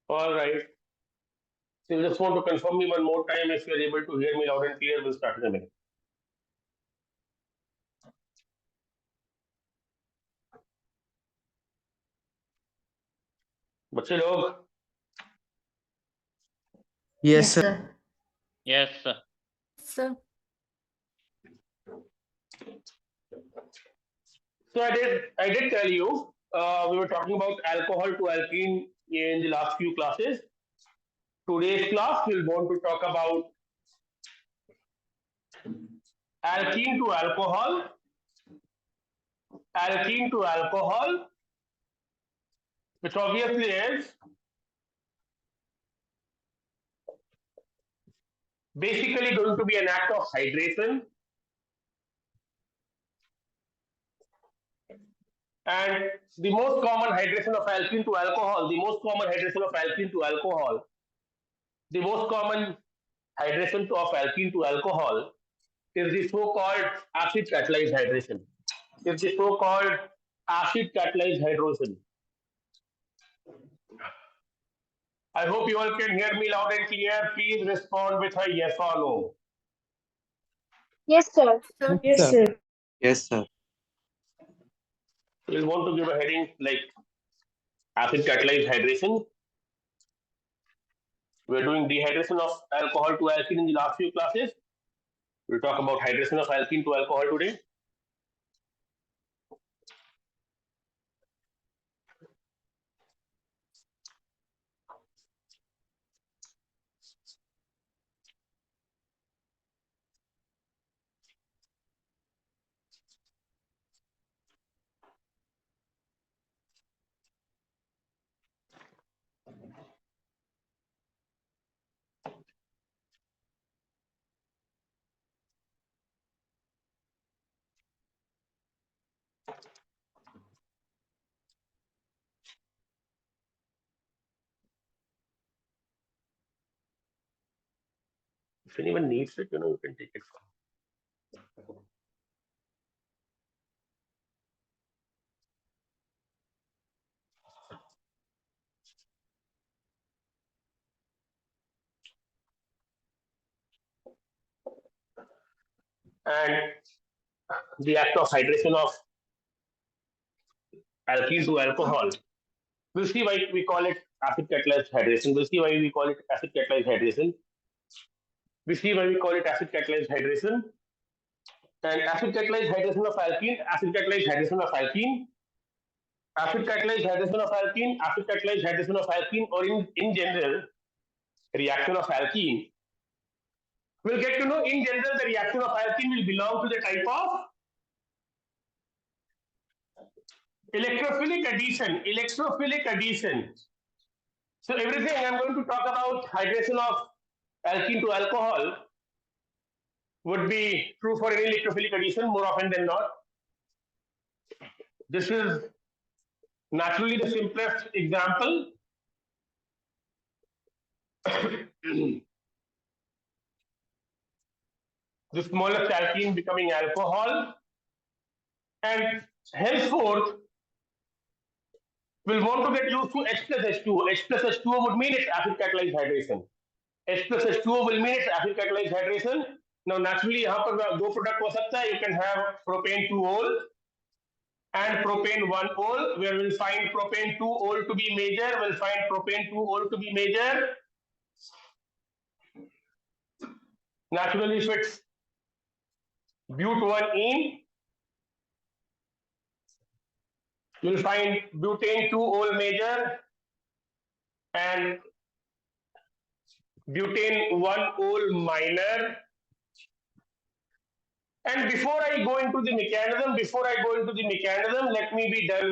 All right. So you just want to confirm me one more time if you're able to hear me loud and clear. We'll start in a minute. बच्चे लोग Yes, sir. sir. Yes, sir. Sir. So I did tell you we were talking about alcohol to alkene in the last few classes. Today's class we'll want to talk about alkene to alcohol, which obviously is basically going to be an act of hydration. And the most common hydration of alkene to alcohol, the most common hydration of alkene to alcohol, the most common hydration of alkene to alcohol is the so-called acid catalyzed hydration. Is the so-called acid catalyzed hydration. I hope you all can hear me loud and clear. Please respond with a yes or no. Yes, sir. Sir. Yes, sir. Yes, sir. We'll want to give a heading like acid catalyzed hydration. We're doing dehydration of alcohol to alkene in the last few classes. We'll talk about hydration of alkene to alcohol today. If anyone needs it, you can take it from. And the act of hydration of alkene to alcohol. We'll see why we call it acid catalyzed hydration. We'll see why we call it acid catalyzed hydration. We see why we call it acid catalyzed hydration. And acid catalyzed hydration of alkene, acid catalyzed hydration of alkene, acid catalyzed hydration of alkene, acid catalyzed hydration of alkene, or in general, reaction of alkene. We'll get to know in general the reaction of alkene will belong to the type of electrophilic addition. Electrophilic addition. So everything I'm going to talk about hydration of alkene to alcohol would be true for any electrophilic addition more often than not. This is naturally the simplest example. The smallest alkene becoming alcohol, and henceforth we'll want to get used to H plus H2O. H plus H2O would mean it's acid catalyzed hydration. H plus H2O will mean it's acid catalyzed hydration. Now naturally यहाँ पर दो product हो सकता है. You can have propane 2-ol and propane 1-ol, where we'll find propane 2-ol to be major. We'll find propane 2-ol to be major. Naturally, if it's but1-ene, you'll find butane 2-ol major and butane 1-ol minor. And before I go into the mechanism, let me be done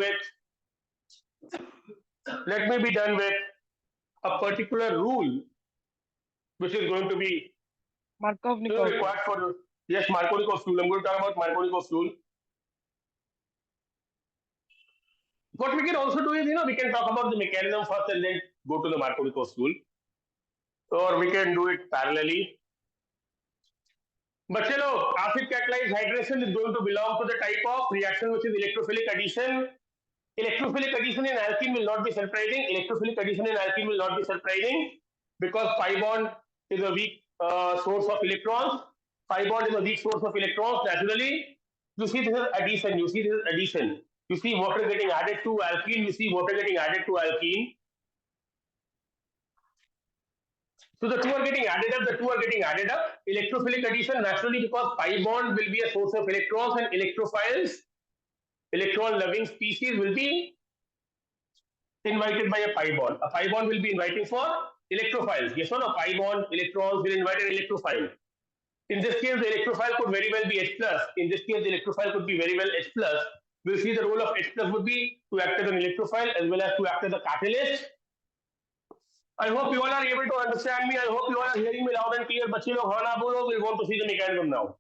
with a particular rule, which is going to be Markovnikov. required for, yes, Markovnikov rule. I'm going to talk about Markovnikov rule. What we can also do is, we can talk about the mechanism first and then go to the Markovnikov rule. Or we can do it parallelly. But acid catalyzed hydration is going to belong to the type of reaction which is electrophilic addition. Electrophilic addition in alkene will not be surprising. Electrophilic addition in alkene will not be surprising because pi bond is a weak source of electrons. Pi bond is a weak source of electrons naturally. You see this is addition. You see this is addition. You see water getting added to alkene. You see water getting added to alkene. So the two are getting added up. The two are getting added up. Electrophilic addition naturally because pi bond will be a source of electrons and electrophiles, electron-loving species will be invited by a pi bond. A pi bond will be inviting for electrophiles. Yes or no? Pi bond electrons will invite an electrophile. In this case, the electrophile could very well be H plus. In this case, the electrophile could be very well H plus. We'll see the role of H plus would be to act as an electrophile as well as to act as a catalyst. I hope you all are able to understand me. I hope you all are hearing me loud and clear. बच्चे लोग हाँ ना बोलो. We want to see the mechanism now.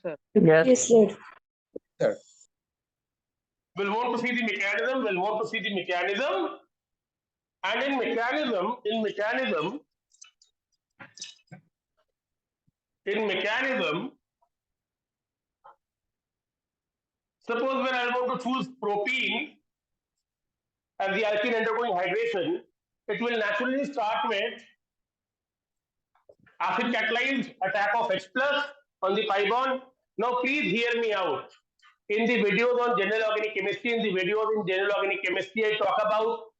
sir. Yes, sir. We'll want to see the mechanism. We'll want to see the mechanism. And in mechanism, suppose when I want to choose propene as the alkene undergoing hydration, it will naturally start with acid catalyzed attack of H plus on the pi bond. Now please hear me out. In the videos on general organic chemistry, I talk about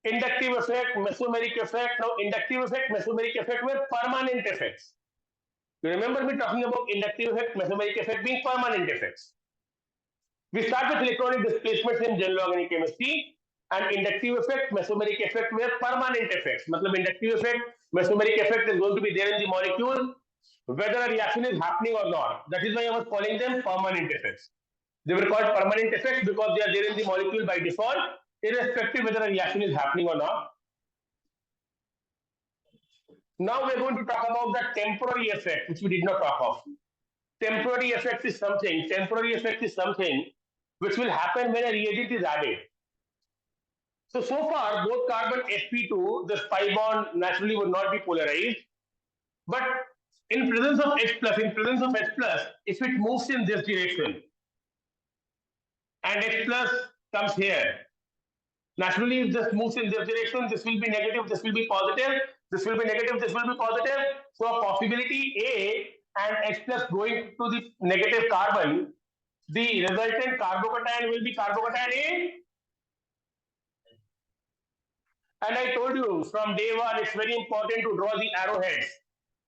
inductive effect, mesomeric effect. Now inductive effect, mesomeric effect were permanent effects. You remember me talking about inductive effect, mesomeric effect being permanent effects. We start with electronic displacements in general organic chemistry, and inductive effect, mesomeric effect were permanent effects. मतलब inductive effect, mesomeric effect is going to be there in the molecule, whether a reaction is happening or not. That is why I was calling them permanent effects. They were called permanent effects because they are there in the molecule by default, irrespective whether a reaction is happening or not. Now we're going to talk about the temporary effect, which we did not talk of. Temporary effect is something which will happen when a reagent is added. So far, both carbon sp2, this pi bond naturally would not be polarized. But in presence of H plus, if it moves in this direction, and H plus comes here, naturally, if this moves in this direction, this will be negative, this will be positive, this will be negative, this will be positive. So a possibility A and H plus going to the negative carbon, the resultant carbocation will be carbocation A. And I told you from day one, it's very important to draw the arrowheads.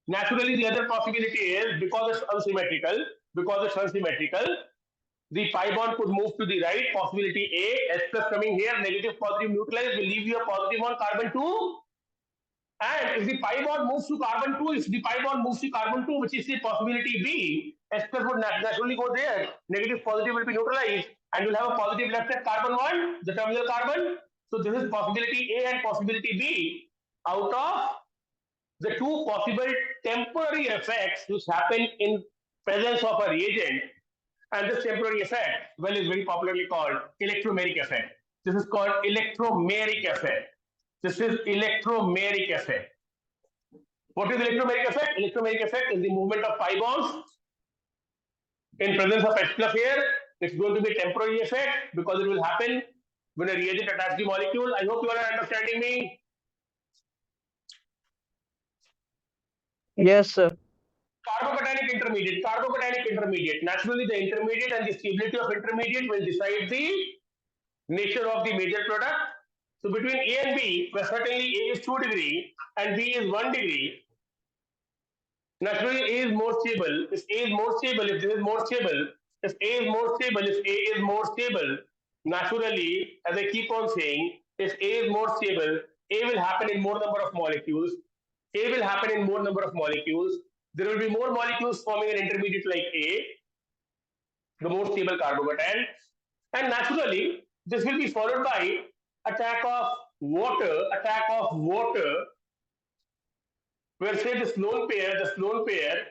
Naturally, the other possibility is because it's unsymmetrical, the pi bond could move to the right. Possibility A, H plus coming here, negative positive neutralized will leave you a positive on carbon 2. And if the pi bond moves to carbon 2, which is the possibility B, H plus would naturally go there. Negative positive will be neutralized and you'll have a positive left at carbon 1, the terminal carbon. So this is possibility A and possibility B out of the two possible temporary effects which happen in presence of a reagent. And this temporary effect, well, is very popularly called electromeric effect. This is called electromeric effect. What is electromeric effect? Electromeric effect is the movement of pi bonds in presence of H plus here. It's going to be a temporary effect because it will happen when a reagent attacks the molecule. I hope you all are understanding me. Yes, sir. Carbocatenic intermediate. Naturally, the intermediate and the stability of intermediate will decide the nature of the major product. So between A and B, where certainly A is 2 degree and B is 1 degree, naturally A is more stable. If A is more stable, if this is more stable, if A is more stable, naturally, as I keep on saying, if A is more stable, A will happen in more number of molecules. There will be more molecules forming an intermediate like A, the more stable carbocation. And naturally, this will be followed by attack of water, where say this lone pair,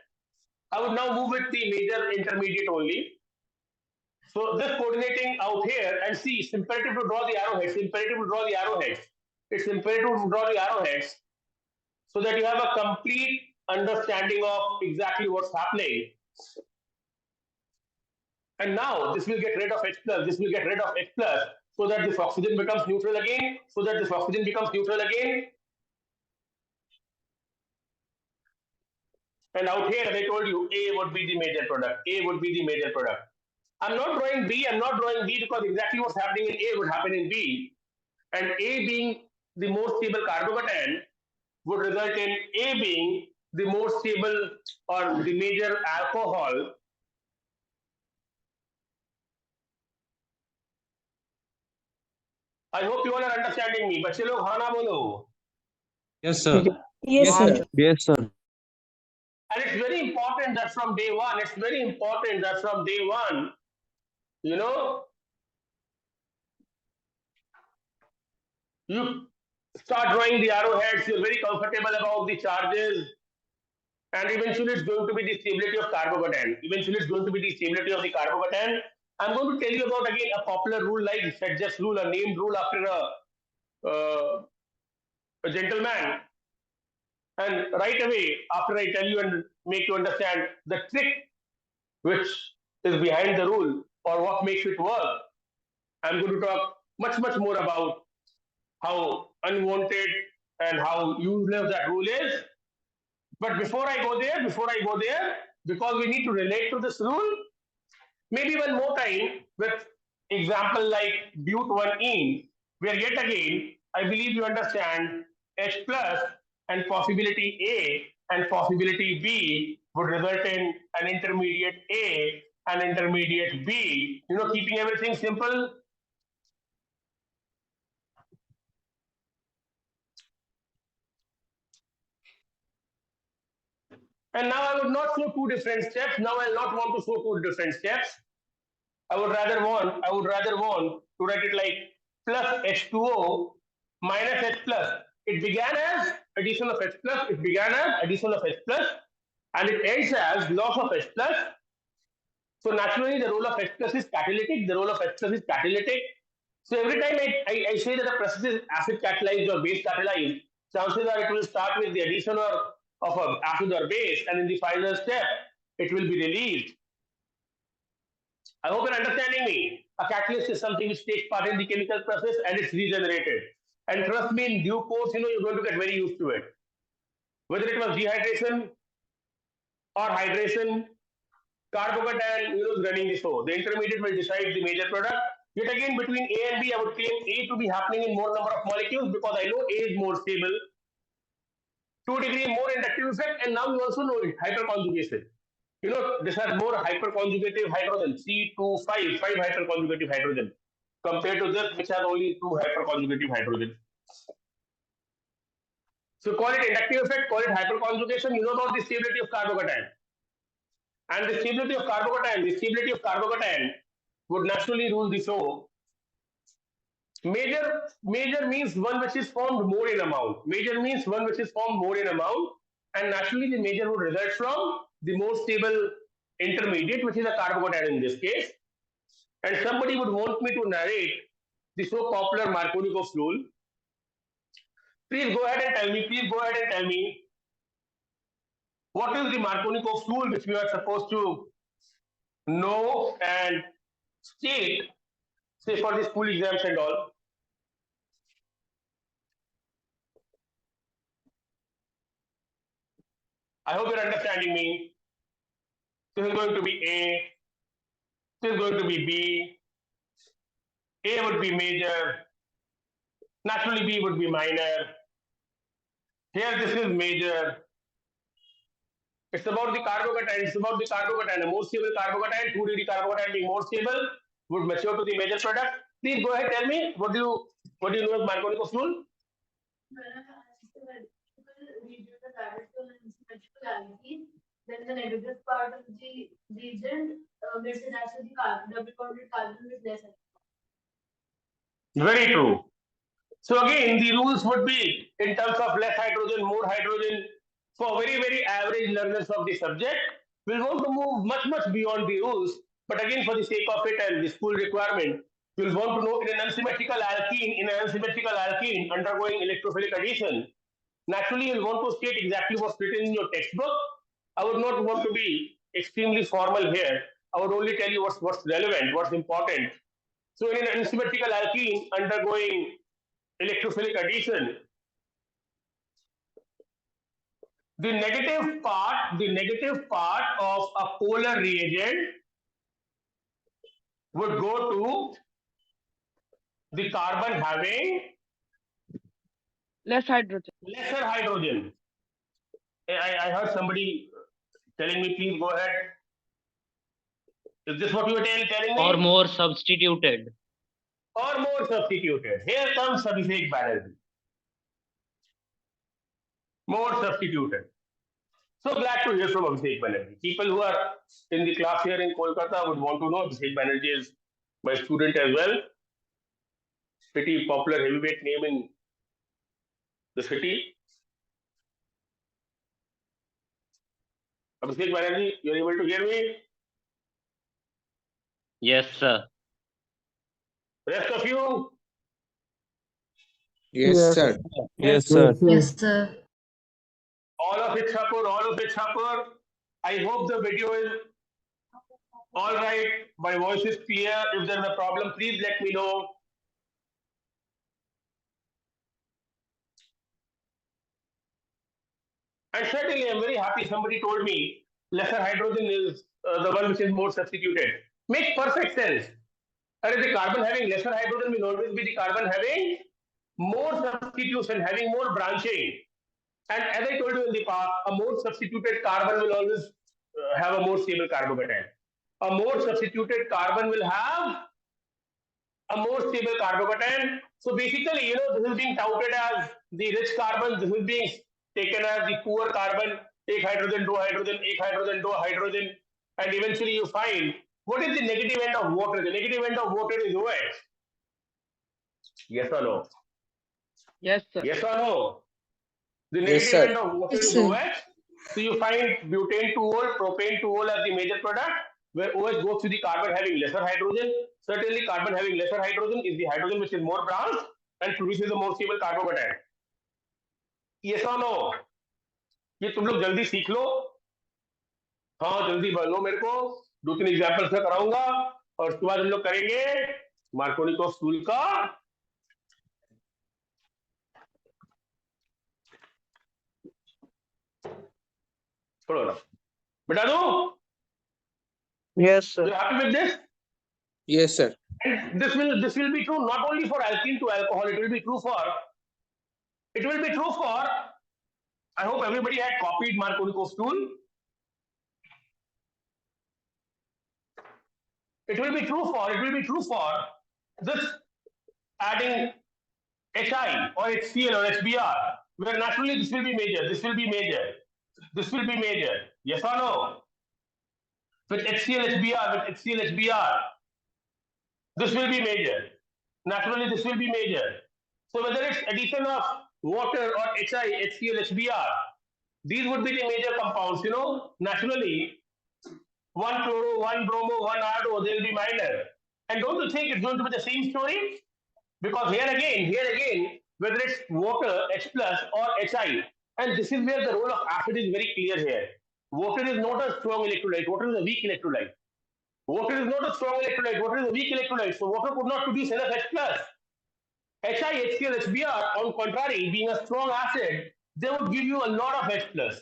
I would now move with the major intermediate only. So this coordinating out here, and see, it's imperative to draw the arrowheads. So that you have a complete understanding of exactly what's happening. And now this will get rid of H plus, this will get rid of H plus, so that this oxygen becomes neutral again, so that this oxygen becomes neutral again. And out here, as I told you, A would be the major product. A would be the major product. I'm not drawing B. I'm not drawing B because exactly what's happening in A would happen in B. And A being the most stable carbocation would result in A being the most stable or the major alcohol. I hope you all are understanding me. बच्चे लोग हाँ ना बोलो. Yes, sir. Yes, हाँ sir. Sir. Yes, sir. And it's very important that from day one, it's very important that from day one, you know, you start drawing the arrowheads, you're very comfortable about the charges, and eventually it's going to be the stability of carbocation. Eventually it's going to be the stability of the carbocation. I'm going to tell you about again a popular rule like Sedgwick's rule, a named rule after a gentleman. And right away, after I tell you and make you understand the trick which is behind the rule or what makes it work, I'm going to talk much more about how unwanted and how useless that rule is. But before I go there, because we need to relate to this rule, maybe one more time with example like but1-ene, where yet again, I believe you understand H plus and possibility A and possibility B would result in an intermediate A and intermediate B. You know, keeping everything simple. And now I would not show two different steps. Now I'll not want to show two different steps. I would rather want to write it like plus H2O minus H plus. It began as addition of H plus, it began as addition of H plus, and it ends as loss of H plus. So naturally the role of H plus is catalytic, the role of H plus is catalytic. So every time I say that a process is acid catalyzed or base catalyzed, chances are it will start with the addition of an acid or base, and in the final step, it will be released. I hope you're understanding me. A catalyst is something which takes part in the chemical process and it's regenerated. And trust me, in due course, you're going to get very used to it. Whether it was dehydration or hydration, carbocation, is running the show. The intermediate will decide the major product. Yet again, between A and B, I would claim A to be happening in more number of molecules because I know A is more stable. 2 degree more inductive effect, and now you also know it, hyperconjugation. This has more hyperconjugative hydrogen, 3 to 5 hyperconjugative hydrogen, compared to this, which has only 2 hyperconjugative hydrogen. So call it inductive effect, call it hyperconjugation. You know about the stability of carbocation. And the stability of carbocation would naturally rule the show. Major means one which is formed more in amount. Major means one which is formed more in amount, and naturally the major would result from the more stable intermediate, which is a carbocation in this case. And somebody would want me to narrate the so popular Markovnikov rule. Please go ahead and tell me, what is the Markovnikov rule which we are supposed to know and state, say for the school exams and all. I hope you're understanding me. This is going to be A, this is going to be B. A would be major, naturally B would be minor. Here this is major. It's about the carbocation, a more stable carbocation, 2 degree carbocation being more stable, would mature to the major product. Please go ahead, tell me, what do you know of Markovnikov's rule? Then the negative part of the reagent gets attached to the double bonded carbon with less. Very true. So again, the rules would be in terms of less hydrogen, more hydrogen. For very average learners of the subject, we'll want to move much beyond the rules. But again, for the sake of it and the school requirement, you'll want to know in an unsymmetrical alkene undergoing electrophilic addition. Naturally, you'll want to state exactly what's written in your textbook. I would not want to be extremely formal here. I would only tell you what's relevant, what's important. So in an unsymmetrical alkene undergoing electrophilic addition, the negative part of a polar reagent would go to the carbon having Less hydrogen. lesser hydrogen. I heard somebody telling me, please go ahead. Is this what you were telling me? Or more substituted. Or more substituted. Here comes Abhishek Banerjee. More substituted. So glad to hear from Abhishek Banerjee. People who are in the class here in Kolkata would want to know Abhishek Banerjee is my student as well. Pretty popular heavyweight name in the city. Abhishek Banerjee, you're able to hear me? Yes, sir. Rest of you? Yes, sir. Yes, sir. Yes, sir. All of it, Shapur, all of it, Shapur. I hope the video is all right. My voice is clear. If there's a problem, please let me know. And certainly, I'm very happy somebody told me lesser hydrogen is the one which is more substituted. Makes perfect sense. And the carbon having lesser hydrogen will always be the carbon having more substitution, having more branching. And as I told you in the past, a more substituted carbon will always have a more stable carbocation. A more substituted carbon will have a more stable carbocation. So basically, this is being touted as the rich carbon. This is being taken as the poor carbon. Ek hydrogen, do hydrogen, ek hydrogen, do hydrogen, and eventually you find what is the negative end of water. The negative end of water is OH. Yes or no? Yes, sir. Yes or no? The Yes, negative sir. end of water Yes, is sir. OH. So you find butane 2-ol, propane 2-ol as the major product, where OH goes to the carbon having lesser hydrogen. Certainly, carbon having lesser hydrogen is the hydrogen which is more branched and produces a more stable carbocation. Yes or no? ये तुम लोग जल्दी सीख लो. हाँ जल्दी बनो मेरे को 2-3 एग्जाम्पल से कराऊंगा और उसके बाद हम लोग करेंगे मार्कोनिकोव स्कूल का छोड़ो ना बता दो. Yes, sir. You happy with this? Yes, sir. And this will be true not only for alkene to alcohol. It will be true for. I hope everybody had copied Markovnikov's tool. It will be true for this adding HI or HCl or HBr, where naturally this will be major, this will be major, this will be major. Yes or no? With HCl HBr, this will be major. Naturally, this will be major. So whether it's addition of water or HI, HCl, HBr, these would be the major compounds. Naturally, one chloro, one bromo, one ado, they'll be minor. And don't you think it's going to be the same story? Because here again, whether it's water, H plus or HI, and this is where the role of acid is very clear here. Water is not a strong electrolyte, water is a weak electrolyte. Water is not a strong electrolyte, water is a weak electrolyte. So water could not produce enough H plus. HI, HCl, HBr, on contrary, being a strong acid, they would give you a lot of H plus.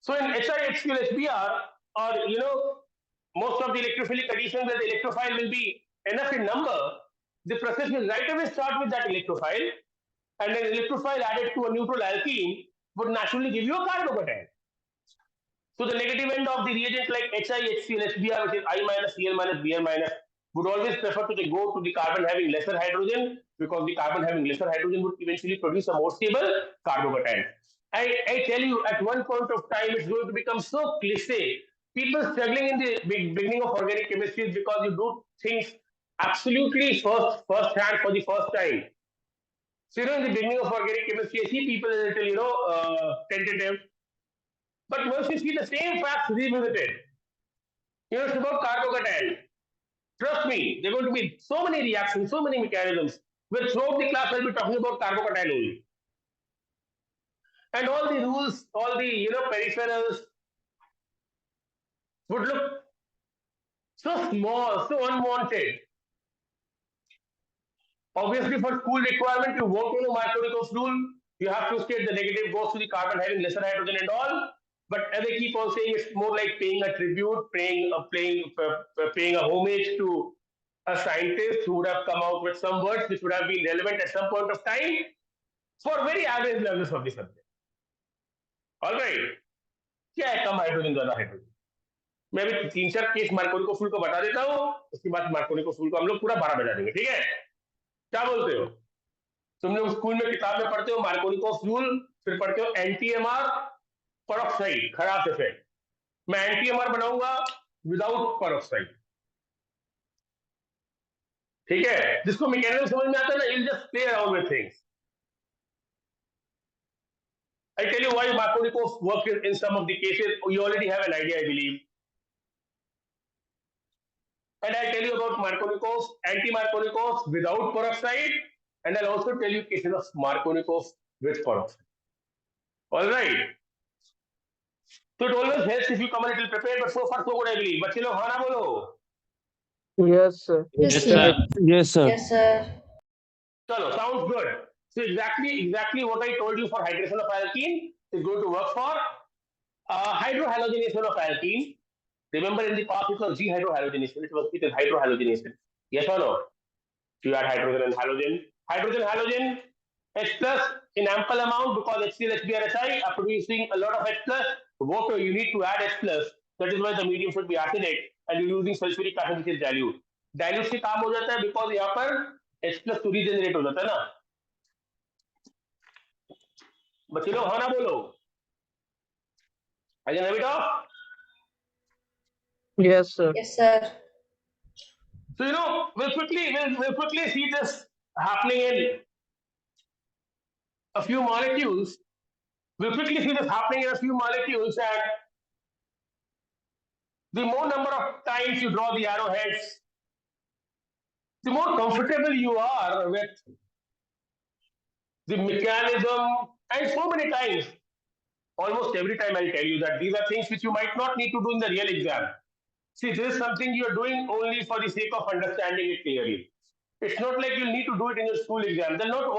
So in HI, HCl, HBr, or most of the electrophilic additions where the electrophile will be enough in number, the process will right away start with that electrophile, and an electrophile added to a neutral alkene would naturally give you a carbocation. So the negative end of the reagent like HI, HCl, HBr, which is I minus, Cl minus, Br minus, would always prefer to go to the carbon having lesser hydrogen, because the carbon having lesser hydrogen would eventually produce a more stable carbocation. I tell you, at one point of time, it's going to become so cliche. People struggling in the beginning of organic chemistry because you do things absolutely first hand for the first time. So in the beginning of organic chemistry, I see people a little tentative. But once you see the same facts revisited, it's about carbocation. Trust me, there are going to be so many reactions, so many mechanisms. Where throughout the class, I'll be talking about carbocation only. And all the rules, all the peripherals, would look so small, so unwanted. Obviously, for school requirement, you won't know Markovnikov's rule. You have to state the negative goes to the carbon having lesser hydrogen and all. But as I keep on saying, it's more like paying a tribute, paying a homage to a scientist who would have come out with some words which would have been relevant at some point of time for very average learners of the subject. All right. क्या है कम hydrogen ज्यादा hydrogen? मैं अभी 3-4 case Markovnikov फूल को बता देता हूँ, उसके बाद मार्कोनिको फूल को हम लोग पूरा 12 बजा देंगे, ठीक है? क्या बोलते हो? तुम लोग स्कूल में किताब में पढ़ते हो मार्कोनिको फ्यूल, फिर पढ़ते हो एंटीएमआर पेरोक्साइड, खराब इफेक्ट. मैं एंटीएमआर बनाऊंगा विदाउट पेरोक्साइड, ठीक है? जिसको मैकेनिज्म समझ में आता है ना, you just play around with things. I tell you why Markovnikov's work in some of the cases. You already have an idea, I believe. And I'll tell you about Markovnikov's, anti-Markovnikov's without peroxide, and I'll also tell you cases of Markovnikov's with peroxide. All right. So it always helps if you come a little prepared, but so far so good, I believe. बच्चे लोग हाँ ना बोलो. Yes, sir. Yes, sir. Yes, sir. Yes, sir. चलो, sounds good. So exactly what I told you for hydration of alkene is going to work for hydrohalogenation of alkene. Remember in the past it was dehydrohalogenation. It is hydrohalogenation. Yes or no? You add hydrogen and halogen. Halogen, H plus in ample amount because HCl, HBrHI are producing a lot of H plus. Water, you need to add H plus. That is why the medium should be acidic and you're using sulfuric acid which is dilute. Dilute से काम हो जाता है because यहाँ पर H plus to regenerate हो जाता है ना. बच्चे लोग हाँ ना बोलो. I can have it off. Yes, sir. Yes, sir. So we'll quickly see this happening in a few molecules. We'll quickly see this happening in a few molecules, and the more number of times you draw the arrowheads, the more comfortable you are with the mechanism. And so many times, almost every time I'll tell you that these are things which you might not need to do in the real exam. See, this is something you're doing only for the sake of understanding it clearly. It's not like you'll need to do it in your school exam. They'll not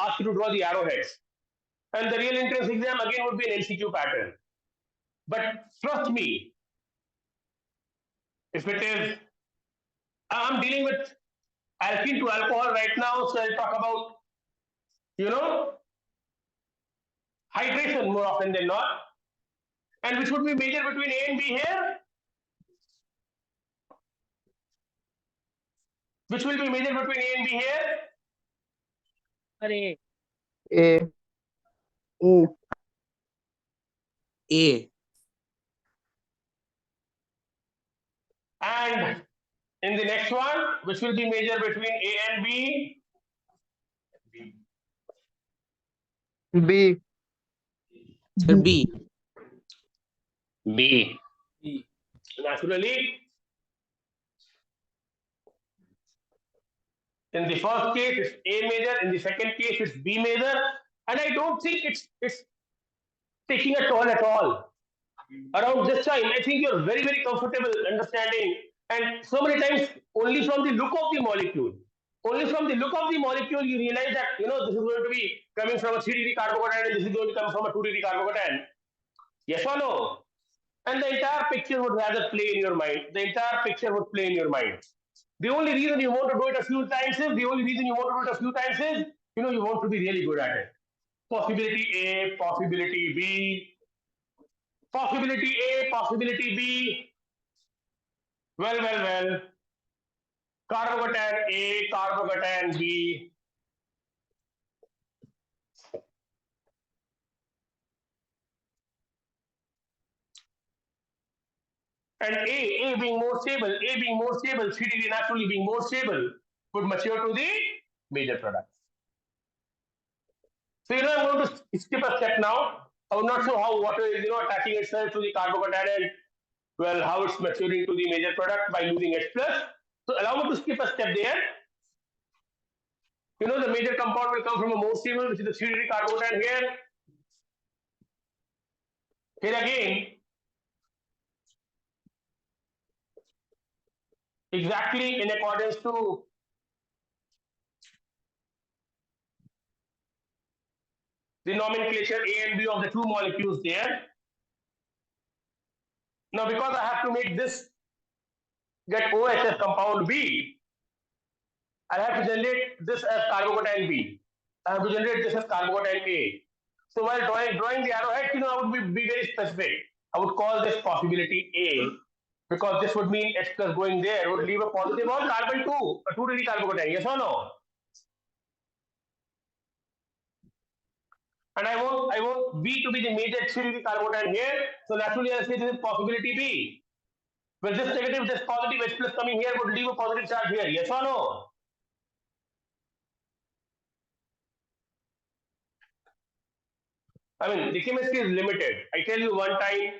ask you to draw the arrowheads. And the real entrance exam again would be an MCQ pattern. But trust me, if it is, I'm dealing with alkene to alcohol right now, so I'll talk about, hydration more often than not. And which would be measured between A and B here? Which will be measured between A and B here? A. A. And in the next one, which will be measured between A and B? B. Sir, B. B. Naturally, in the first case it's A major, in the second case it's B major, and I don't think it's taking a toll at all. Around this time, I think you're very, very comfortable understanding, and so many times only from the look of the molecule. Only from the look of the molecule, you realize that this is going to be coming from a 3-degree carbocation and this is going to come from a 2-degree carbocation. Yes or no? And the entire picture would rather play in your mind. The entire picture would play in your mind. The only reason you want to do it a few times is, you want to be really good at it. Possibility A, possibility B, possibility A, possibility B. Well. Carbocation A, carbocation B. And A being more stable, 3-degree naturally being more stable, would mature to the major product. So I'm going to skip a step now. I'm not sure how water is attaching itself to the carbocation and how it's maturing to the major product by using H plus. So allow me to skip a step there. The major compound will come from a more stable, which is the 3-degree carbocation here. Here again, exactly in accordance to the nomenclature A and B of the two molecules there. Now, because I have to make this get OH compound B, I have to generate this as carbocation B. I have to generate this as carbocation A. So while drawing the arrowhead, I would be very specific. I would call this possibility A, because this would mean H plus going there would leave a positive on carbon 2, a 2 degree carbocation. Yes or no? And I want B to be the major 3 degree carbocation here. So naturally, I'll say this is possibility B. Well, this negative, this positive H plus coming here would leave a positive charge here. Yes or no? I mean, the chemistry is limited. I tell you one time,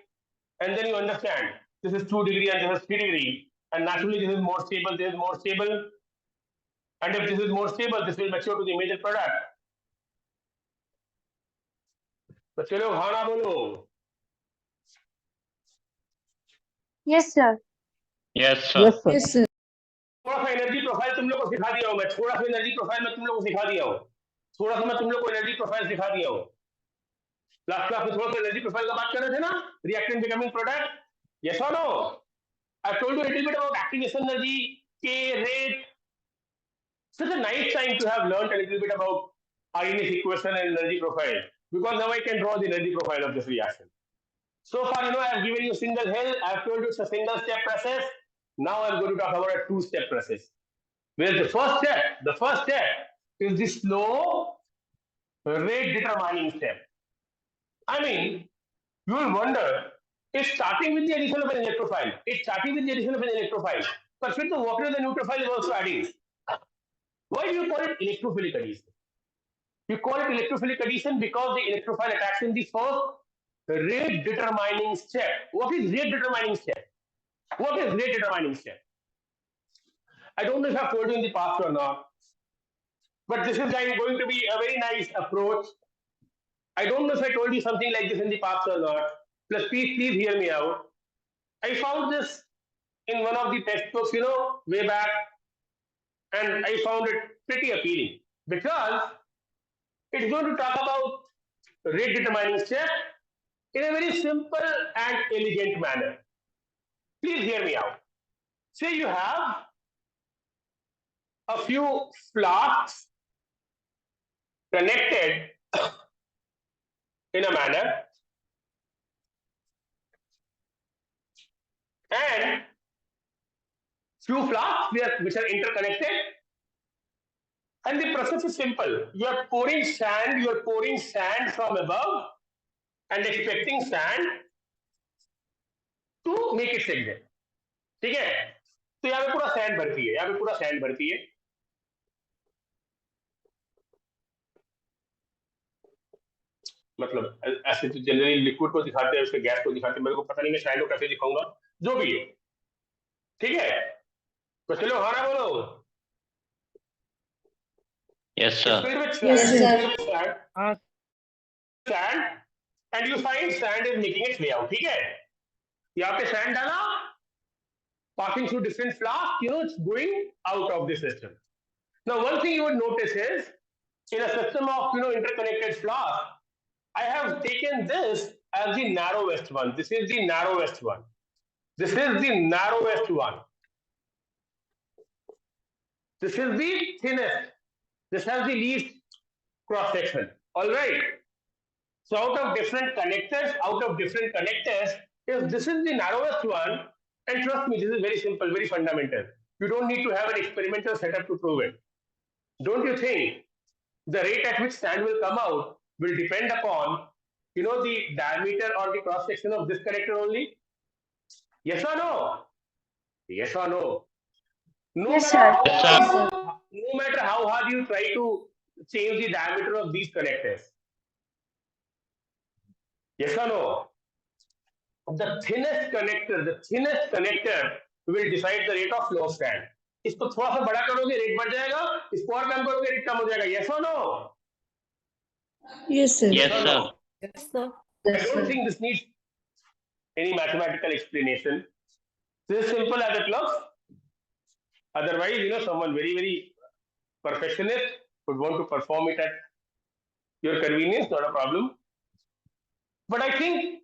and then you understand. This is 2 degree and this is 3 degree. And naturally, this is more stable, this is more stable. And if this is more stable, this will mature to the major product. तो चलो खाना बोलो. Yes, sir. Yes, sir. Yes, sir. Yes, sir. थोड़ा सा energy profile तुम लोग को सिखा दिया हूं मैं. थोड़ा सा एनर्जी प्रोफाइल मैं तुम लोग को सिखा दिया हूं. थोड़ा सा मैं तुम लोग को एनर्जी प्रोफाइल सिखा दिया हूं. लास्ट क्लास में थोड़ा सा एनर्जी प्रोफाइल का बात कर रहे थे ना. Reactant becoming product. यस और no? I told you a little bit about activation energy, K rate. Such a nice time to have learned a little bit about Arrhenius equation and energy profile, because now I can draw the energy profile of this reaction. So far, I have given you single hill. I have told you it's a single step process. Now I'm going to talk about a two-step process. Where the first step is the slow rate determining step. I mean, you will wonder, it's starting with the addition of an electrophile. But फिर तो water the neutrophile is also adding. Why do you call it electrophilic addition? You call it electrophilic addition because the electrophile attacks in the first rate determining step. What is rate determining step? I don't know if I've told you in the past or not, but this is going to be a very nice approach. I don't know if I told you something like this in the past or not. Please hear me out. I found this in one of the textbooks, way back, and I found it pretty appealing because it's going to talk about rate determining step in a very simple and elegant manner. Please hear me out. Say you have a few flasks connected in a manner, and few flasks which are interconnected, and the process is simple. You are pouring sand from above and expecting sand to make its exit. ठीक है? तो यहाँ पे पूरा sand भरती है. मतलब ऐसे तो जनरली लिक्विड को दिखाते हैं, उसके गैस को दिखाते हैं. मेरे को पता नहीं मैं सैंड को कैसे दिखाऊंगा, जो भी है. ठीक है? तो चलो हाँ ना बोलो. Yes, sir. Sand, and you find sand is making its way out. ठीक है? यहाँ पे sand डाला, passing through different flasks, it's going out of the system. Now, one thing you would notice is, in a system of interconnected flasks, I have taken this as the narrowest one. This is the narrowest one. This is the narrowest one. This is the thinnest. This has the least cross section. All right. So out of different connectors, if this is the narrowest one, and trust me, this is very simple, very fundamental. You don't need to have an experimental setup to prove it. Don't you think the rate at which sand will come out will depend upon, the diameter or the cross section of this connector only? Yes or no? Yes or no? No Yes, matter sir. how- Yes, sir. No matter how hard you try to change the diameter of these connectors. Yes or no? The thinnest connector will decide the rate of flow of sand. इसको थोड़ा सा बड़ा करोगे rate बढ़ जाएगा, इसको और कम करोगे रेट कम हो जाएगा. Yes or no? Yes, sir. Yes, sir. Yes, sir. I don't think this needs any mathematical explanation. This is simple as it looks. Otherwise, someone very perfectionist would want to perform it at your convenience, not a problem. But I think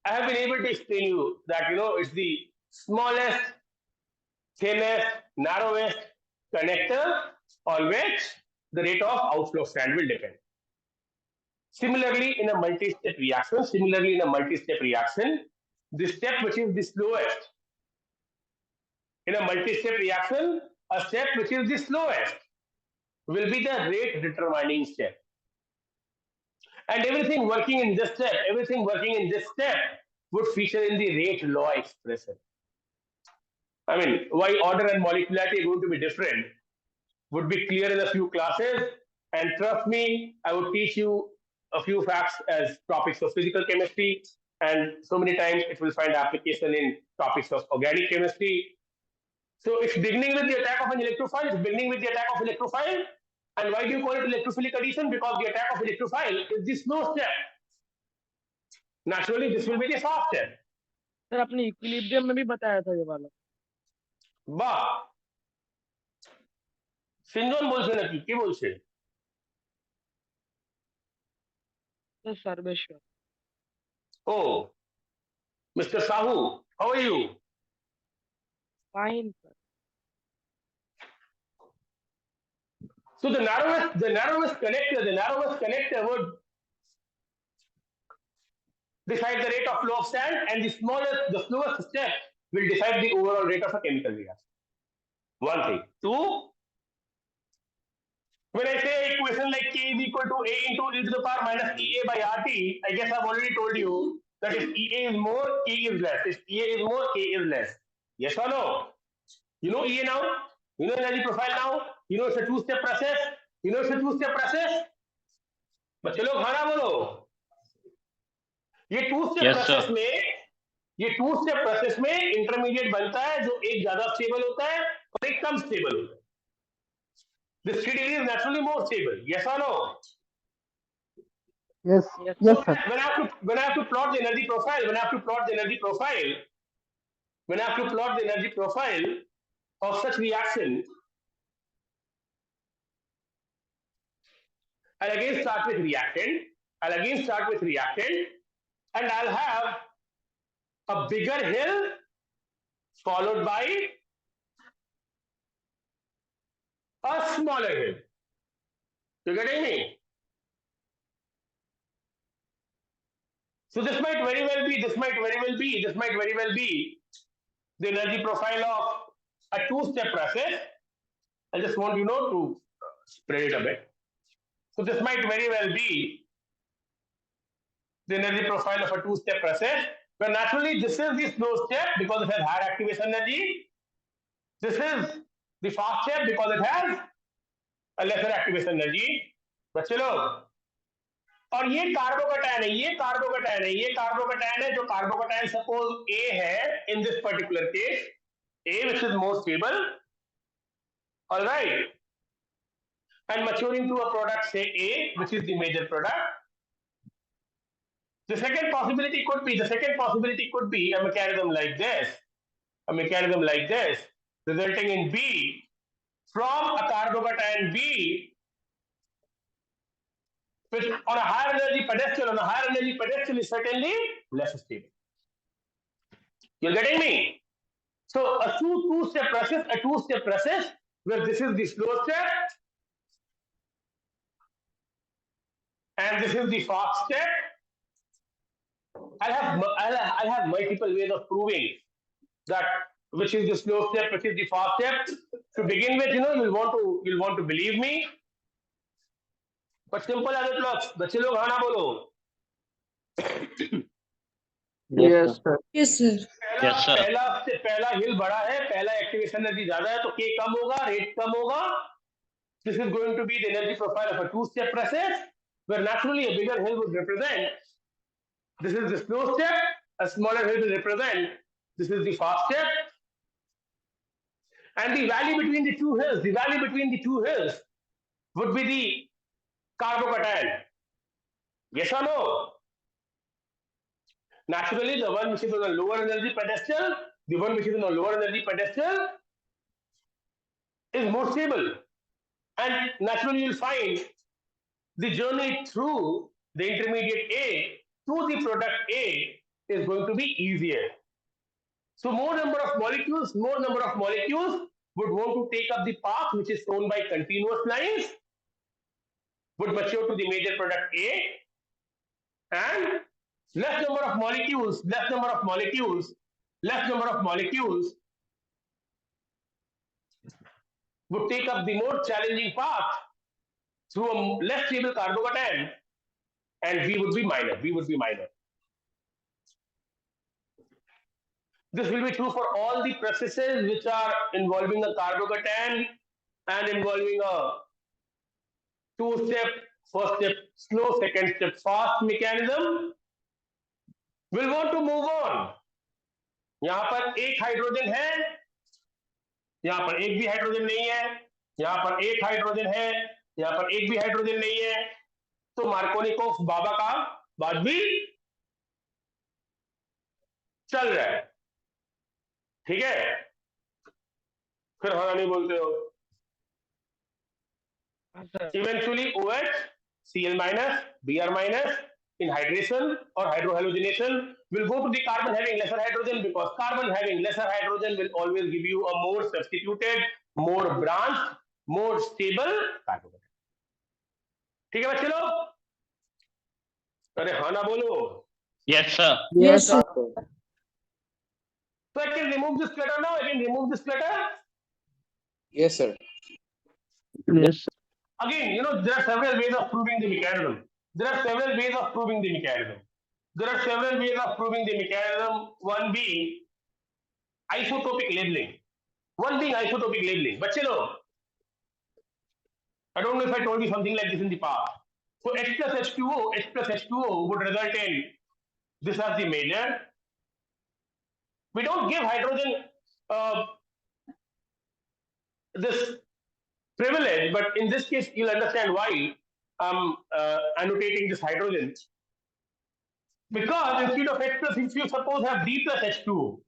I have been able to explain you that it's the smallest, thinnest, narrowest connector on which the rate of outflow of sand will depend. Similarly, in a multi-step reaction, the step which is the slowest in a multi-step reaction, a step which is the slowest will be the rate determining step. And everything working in this step, would feature in the rate law expression. I mean, why order and molecularity are going to be different would be clear in a few classes. And trust me, I would teach you a few facts as topics of physical chemistry. And so many times it will find application in topics of organic chemistry. So it's beginning with the attack of an electrophile. And why do you call it electrophilic addition? Because the attack of electrophile is the slow step. Naturally, this will be the fast step. Sir आपने equilibrium में भी बताया था ये वाला। বাহ, সিনজন বলছে নাকি, কি বলছে? Sir Sarveshwar. Oh, Mr. Sahu, how are you? Fine sir। So the narrowest connector would decide the rate of flow of sand, and the slowest step will decide the overall rate of a chemical reaction. One thing. Two, when I say equation like K is equal to A into e to the power minus EA by RT, I guess I've already told you that if EA is more, K is less. If EA is more, K is less. Yes or no? You know EA now? You know energy profile now? You know it's a two-step process? बच्चे लोग खाना बोलो। ये to step process में intermediate बनता है जो एक ज्यादा स्टेबल होता है और एक कम स्टेबल होता है। The steady is naturally more stable. Yes or no? Yes sir। When I have to plot the energy profile, of such reaction, I'll again start with reactant, and I'll have a bigger hill followed by a smaller hill. You getting me? So this might very well be the energy profile of a two-step process. I just want to spread it a bit. So this might very well be the energy profile of a two-step process, where naturally this is the slow step because it has higher activation energy. This is the fast step because it has a lesser activation energy. बच्चे लोग, और ये carbocation है जो carbocation suppose A है in this particular case, A which is more stable, all right, and maturing to a product say A which is the major product. The second possibility could be a mechanism like this, resulting in B from a carbocation B, which on a higher energy pedestal is certainly less stable. You're getting me? So a two-step process where this is the slow step and this is the fast step. I'll have multiple ways of proving that which is the slow step, which is the fast step. To begin with, you'll want to believe me. But simple as it looks. बच्चे लोग हाँ ना बोलो। Yes sir। पहला हिल बड़ा है, पहला activation energy ज्यादा है, तो K कम होगा, रेट कम होगा. This is going to be the energy profile of a two-step process, where naturally a bigger hill would represent. This is the slow step. A smaller hill will represent. This is the fast step. And the value between the two hills, would be the carbocation. Yes or no? Naturally, the one which is on a lower energy pedestal, is more stable, and naturally you'll find the journey through the intermediate A to the product A is going to be easier. So more number of molecules would want to take up the path which is shown by continuous lines, would mature to the major product A, and less number of molecules would take up the more challenging path through a less stable carbocation, and V would be minor. This will be true for all the processes which are involving a carbocation and involving a two-step, first step slow, second step fast mechanism. We'll want to move on. यहाँ पर एक hydrogen है, यहाँ पर एक भी hydrogen नहीं है, यहाँ पर एक हाइड्रोजन है, यहाँ पर एक भी हाइड्रोजन नहीं है, तो मार्कोनिकोव बाबा का बात भी चल रहा है, ठीक है? फिर हाँ नहीं बोलते हो. Eventually OH, Cl minus, Br minus in hydration or hydrohalogenation will go to the carbon having lesser hydrogen, because carbon having lesser hydrogen will always give you a more substituted, more branched, more stable carbon. ठीक है बच्चे लोग? अरे हाँ ना बोलो. Yes, sir. Yes, sir. So I can remove this clutter now. Yes, sir. Yes. Again, there are several ways of proving the mechanism. One being isotopic labeling. बच्चे लोग, I don't know if I told you something like this in the past. So H plus H2O would result in this as the major. We don't give hydrogen this privilege, but in this case, you'll understand why I'm annotating this hydrogen. Because instead of H plus, if you suppose have D plus H2O,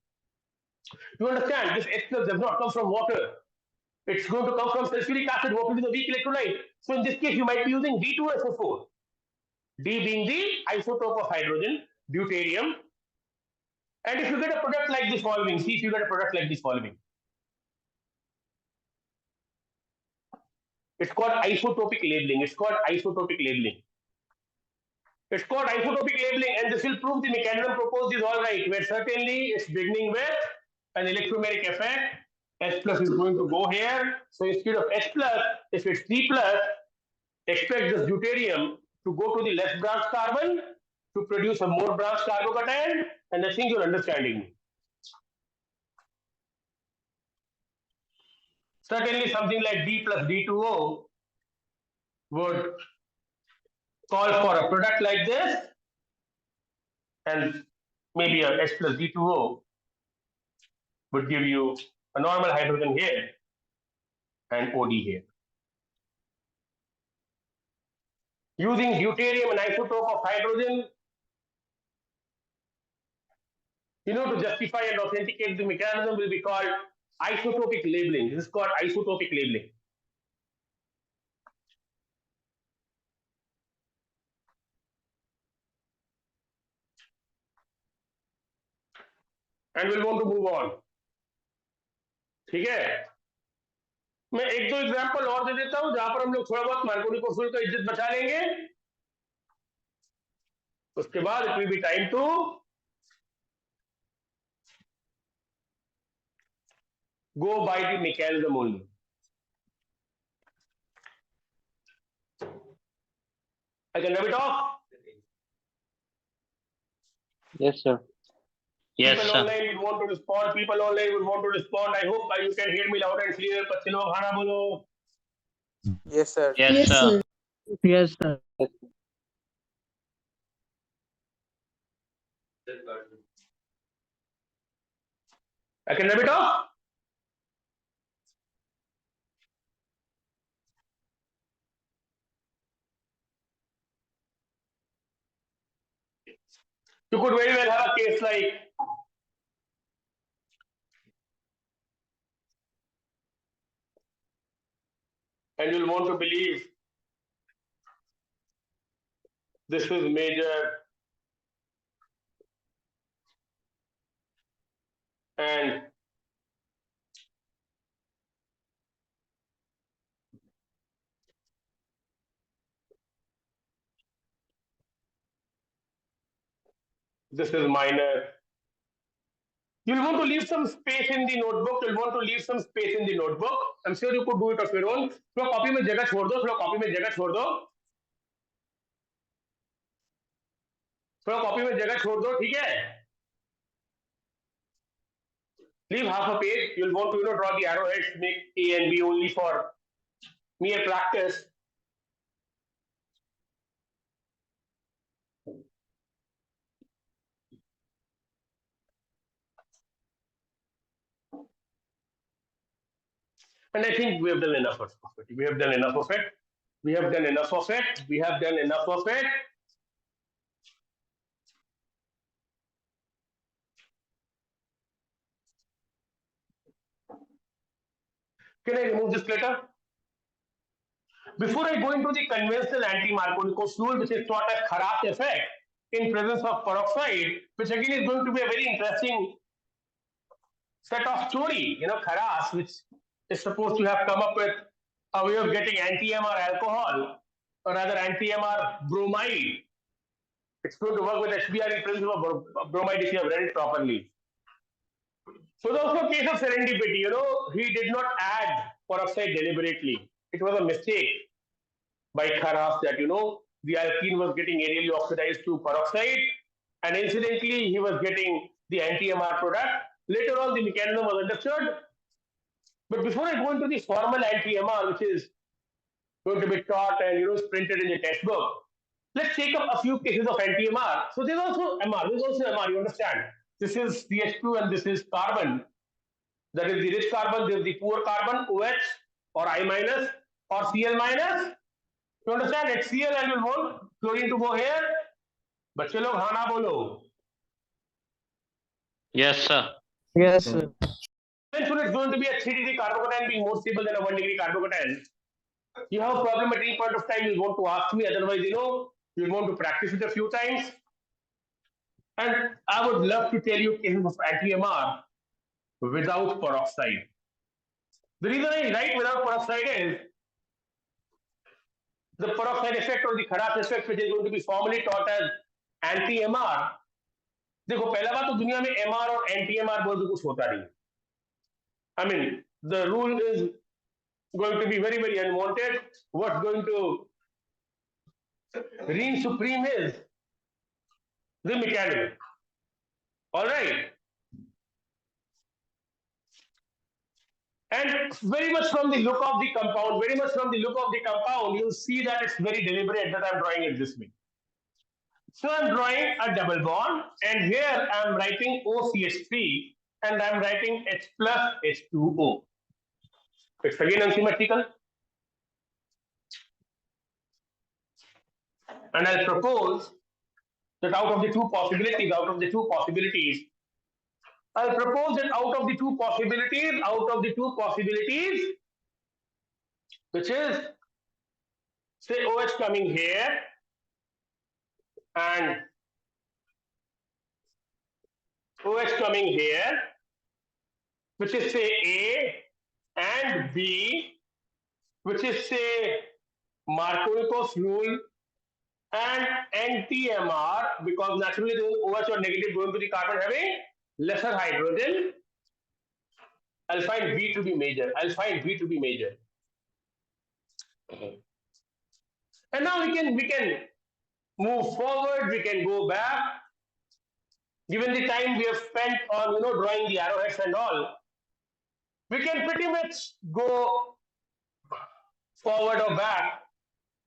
you understand this H plus does not come from water. It's going to come from sulfuric acid. Water is a weak electrolyte. So in this case, you might be using D2SO4. D being the isotope of hydrogen, deuterium. And if you get a product like this following, see if you get a product like this following. It's called isotopic labeling. It's called isotopic labeling, and this will prove the mechanism proposed is all right, where certainly it's beginning with an electromeric effect. H plus is going to go here. So instead of H plus, if it's C plus, expect this deuterium to go to the less branched carbon to produce a more branched carbocation, and I think you're understanding me. Certainly something like D plus D2O would call for a product like this, and maybe a H plus D2O would give you a normal hydrogen here and OD here. Using deuterium, an isotope of hydrogen, to justify and authenticate the mechanism will be called isotopic labeling. This is called isotopic labeling. And we'll want to move on. ठीक है? मैं एक दो example और दे देता हूं जहां पर हम लोग थोड़ा बहुत मार्कोनिकोव का इज्जत बचा लेंगे. उसके बाद it will be time to go by the mechanism only. I can rub it off. Yes, sir. Yes, People sir. online will want to respond. I hope you can hear me loud and clear. बच्चे लोग हाँ ना बोलो. Yes, sir. Yes, sir. Yes, sir. I can rub it off. You could very well have a case like and you'll want to believe this is major and this is minor. You'll want to leave some space in the notebook. You'll want to leave some space in the notebook. I'm sure you could do it of your own. थोड़ा copy में जगह छोड़ दो, थोड़ा copy में जगह छोड़ दो, थोड़ा कॉपी में जगह छोड़ दो, ठीक है? Leave half a page. You'll want to draw the arrowheads, make A and B only for mere practice. And I think we have done enough of it. We have done enough of it. We have done enough of it. We have done enough of it. Can I remove this clutter? Before I go into the conventional anti-Markovnikov rule, which is taught as Kharas effect in presence of peroxide, which again is going to be a very interesting set of story. Kharas, which is supposed to have come up with a way of getting anti-MR alcohol, or rather anti-MR bromide. It's going to work with HBr in presence of bromide if you have read it properly. So there's also a case of serendipity. He did not add peroxide deliberately. It was a mistake by Kharas that the alkene was getting aerially oxidized to peroxide, and incidentally he was getting the anti-MR product. Later on, the mechanism was understood. But before I go into the formal anti-MR, which is going to be taught and printed in the textbook, let's take up a few cases of anti-MR. So there's also MR. There's also MR. You understand? This is CH2 and this is carbon. That is the rich carbon. This is the poor carbon, OH or I minus or Cl minus. You understand? It's Cl and you'll want chlorine to go here. बच्चे लोग हाँ ना बोलो. Yes, sir. Yes, sir. Eventually, it's going to be a 3 degree carbocation being more stable than a 1 degree carbocation. You have a problem at any point of time, you want to ask me. Otherwise, you want to practice it a few times. And I would love to tell you cases of anti-MR without peroxide. The reason I write without peroxide is the peroxide effect or the Kharas effect, which is going to be formally taught as anti-MR. देखो पहला बात तो दुनिया में MR और anti-MR बोल के कुछ होता नहीं. I mean, the rule is going to be very, very unwanted. What's going to reign supreme is the mechanism. All right. And very much from the look of the compound, you'll see that it's very deliberate that I'm drawing it this way. So I'm drawing a double bond, and here I'm writing OCH3, and I'm writing H plus H2O. It's again unsymmetrical. And I'll propose that out of the two possibilities, I'll propose that out of the two possibilities, which is, say, OH coming here and OH coming here, which is, say, A and B, which is, say, Markovnikov's rule and anti-MR, because naturally the OH or negative going to the carbon having lesser hydrogen. I'll find B to be major. And now we can move forward, we can go back. Given the time we have spent on drawing the arrowheads and all, we can pretty much go forward or back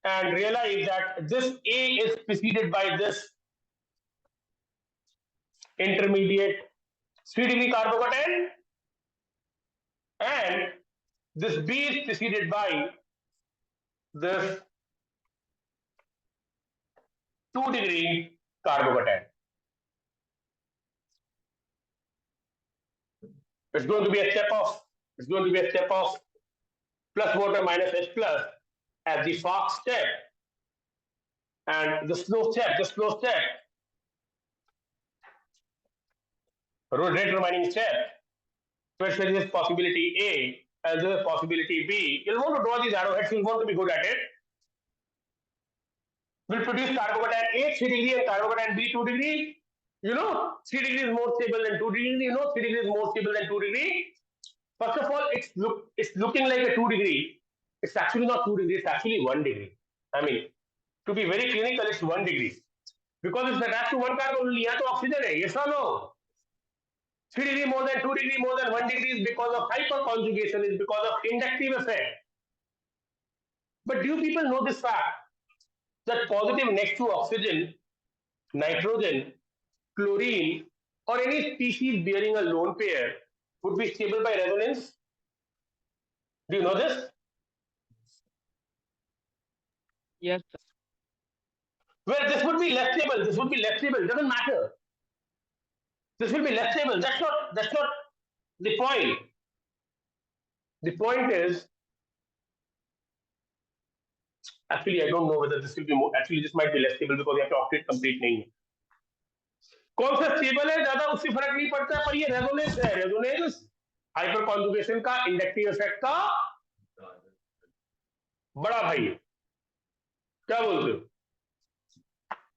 and realize that this A is preceded by this intermediate 3 degree carbocation, and this B is preceded by this 2 degree carbocation. It's going to be a step off plus water minus H plus as the fast step, and the slow step, rate determining step. First there is possibility A and there is possibility B. You'll want to draw these arrowheads, you'll want to be good at it. Will produce carbocation A 3 degree and carbocation B 2 degree. You know 3 degree is more stable than 2 degree. You know 3 degree is more stable than 2 degree. First of all, it's looking like a 2 degree. It's actually not 2 degree, it's actually 1 degree. I mean, to be very clinical, it's 1 degree. Because it's attached to one carbon only, to oxygen hai. Yes or no? 3 degree more than 2 degree more than 1 degree is because of hyperconjugation, is because of inductive effect. But do people know this fact? That positive next to oxygen, nitrogen, chlorine, or any species bearing a lone pair would be stable by resonance? Do you know this? Yes, sir. Well, this would be less stable. This would be less stable. It doesn't matter. This will be less stable. That's not the point. The point is, actually, I don't know whether this will be more. Actually, this might be less stable because you have to octet complete नहीं है. कौन सा stable है ज्यादा उससे फर्क नहीं पड़ता, पर ये रेजोनेंस है. रेजोनेंस हाइपर कॉन्जुगेशन का, इंडक्टिव इफेक्ट का बड़ा भाई है. क्या बोलते हो?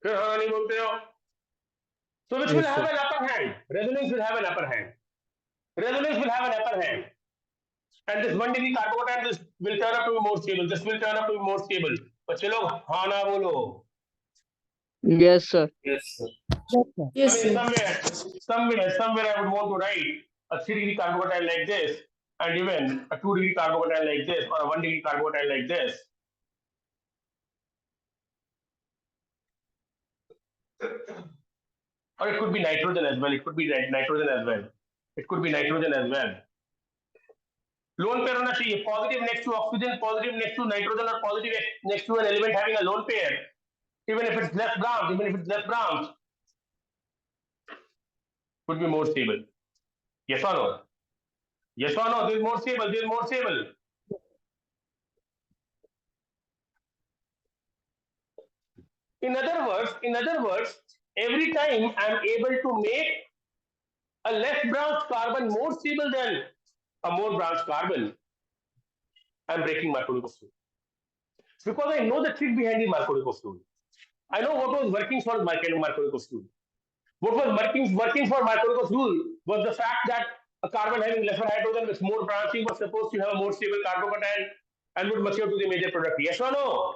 फिर हाँ नहीं बोलते हो? So which will have an upper hand? Resonance will have an upper hand. Resonance will have an upper hand. And this 1 degree carbocation, this will turn up to be more stable. This will turn up to be more stable. बच्चे लोग हाँ ना बोलो. Yes, sir. Yes, sir. Yes, I mean, sir. somewhere I would want to write a 3 degree carbocation like this, and even a 2 degree carbocation like this, or a 1 degree carbocation like this. Or it could be nitrogen as well. It could be nitrogen as well. It could be nitrogen as well. Lone pair होना चाहिए. Positive next to oxygen, positive next to nitrogen, or positive next to an element having a lone pair. Even if it's less branch, could be more stable. Yes or no? Yes or no? This is more stable. This is more stable. In other words, every time I'm able to make a less branched carbon more stable than a more branched carbon, I'm breaking Markovnikov rule. Because I know the trick behind the Markovnikov rule. I know what was working for Markovnikov rule. What was working for Markovnikov rule was the fact that a carbon having lesser hydrogen with more branching was supposed to have a more stable carbocation and would mature to the major product. Yes or no?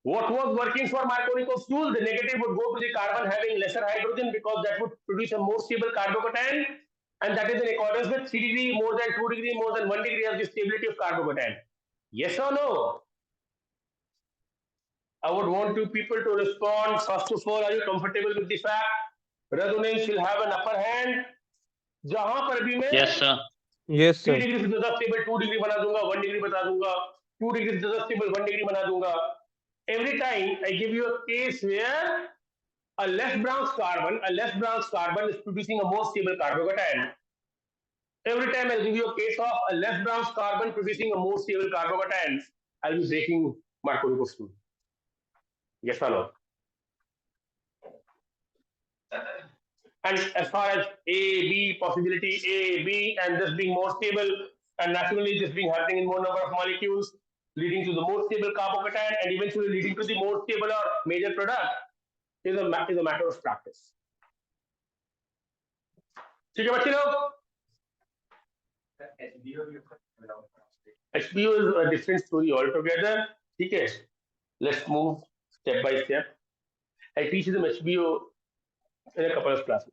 What was working for Markovnikov's rule? The negative would go to the carbon having lesser hydrogen because that would produce a more stable carbocation, and that is in accordance with 3 degree more than 2 degree more than 1 degree of the stability of carbocation. Yes or no? I would want two people to respond. First of all, are you comfortable with the fact resonance will have an upper hand? जहां पर भी मैं Yes, sir. Yes, 3 sir. Degree से ज्यादा stable 2 degree बना दूंगा, 1 degree बता दूंगा, 2 डिग्री से ज्यादा स्टेबल 1 डिग्री बना दूंगा. Every time I give you a case where a less branched carbon is producing a more stable carbocation. Every time I give you a case of a less branched carbon producing a more stable carbocation, I'll be breaking Markovnikov's rule. Yes or no? And as far as A, B, possibility A, B, and this being more stable, and naturally this being happening in more number of molecules, leading to the more stable carbocation and eventually leading to the more stable or major product, is a matter of practice. ठीक है बच्चे लोग? HBO is a different story altogether. ठीक है? Let's move step by step. I teach them HBO in a couple of classes.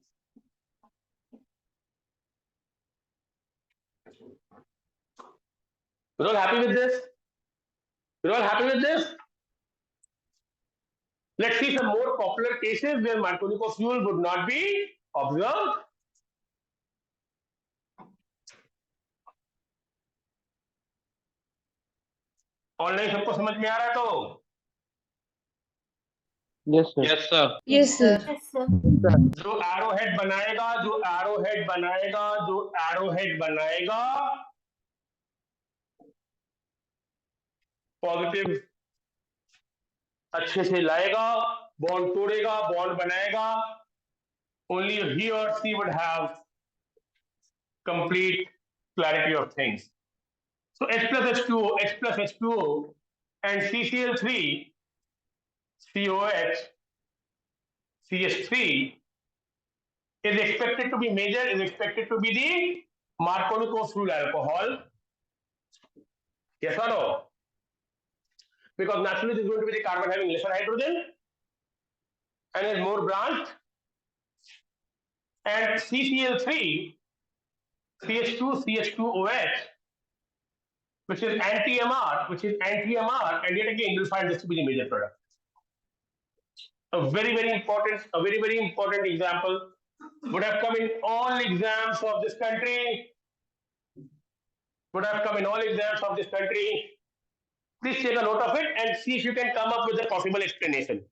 You're all happy with this? You're all happy with this? Let's see some more popular cases where Markovnikov's rule would not be observed. Online सबको समझ में आ रहा है तो? Yes, sir. Yes, sir. Yes, sir. Yes, sir. जो arrowhead बनाएगा positive अच्छे से लाएगा, बॉन्ड तोड़ेगा, बॉन्ड बनाएगा, only he or she would have complete clarity of things. So H plus H2O, H plus H2O and CCl3, COH, CH3 is expected to be major, is expected to be the Marconi-Kos rule alcohol. Yes or no? Because naturally this is going to be the carbon having lesser hydrogen and is more branched. And CCl3, CH2, CH2OH, which is anti-MR, and yet again you'll find this to be the major product. A very, very important example would have come in all exams of this country. Please take a note of it and see if you can come up with a possible explanation.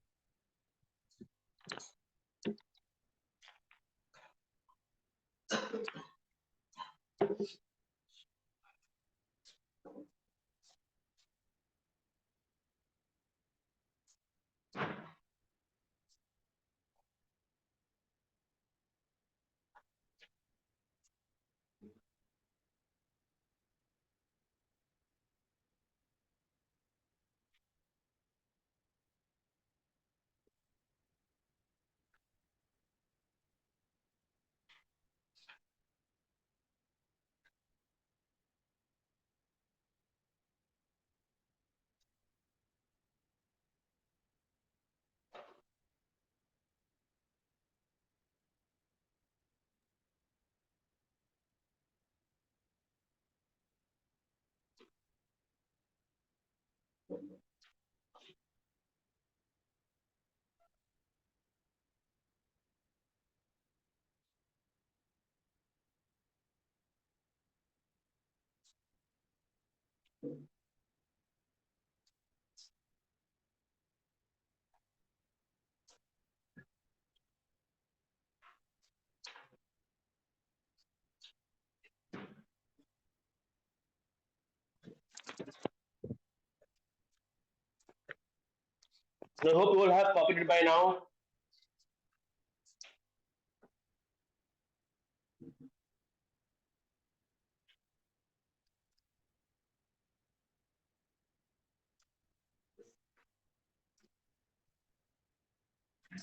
I hope you all have copied it by now.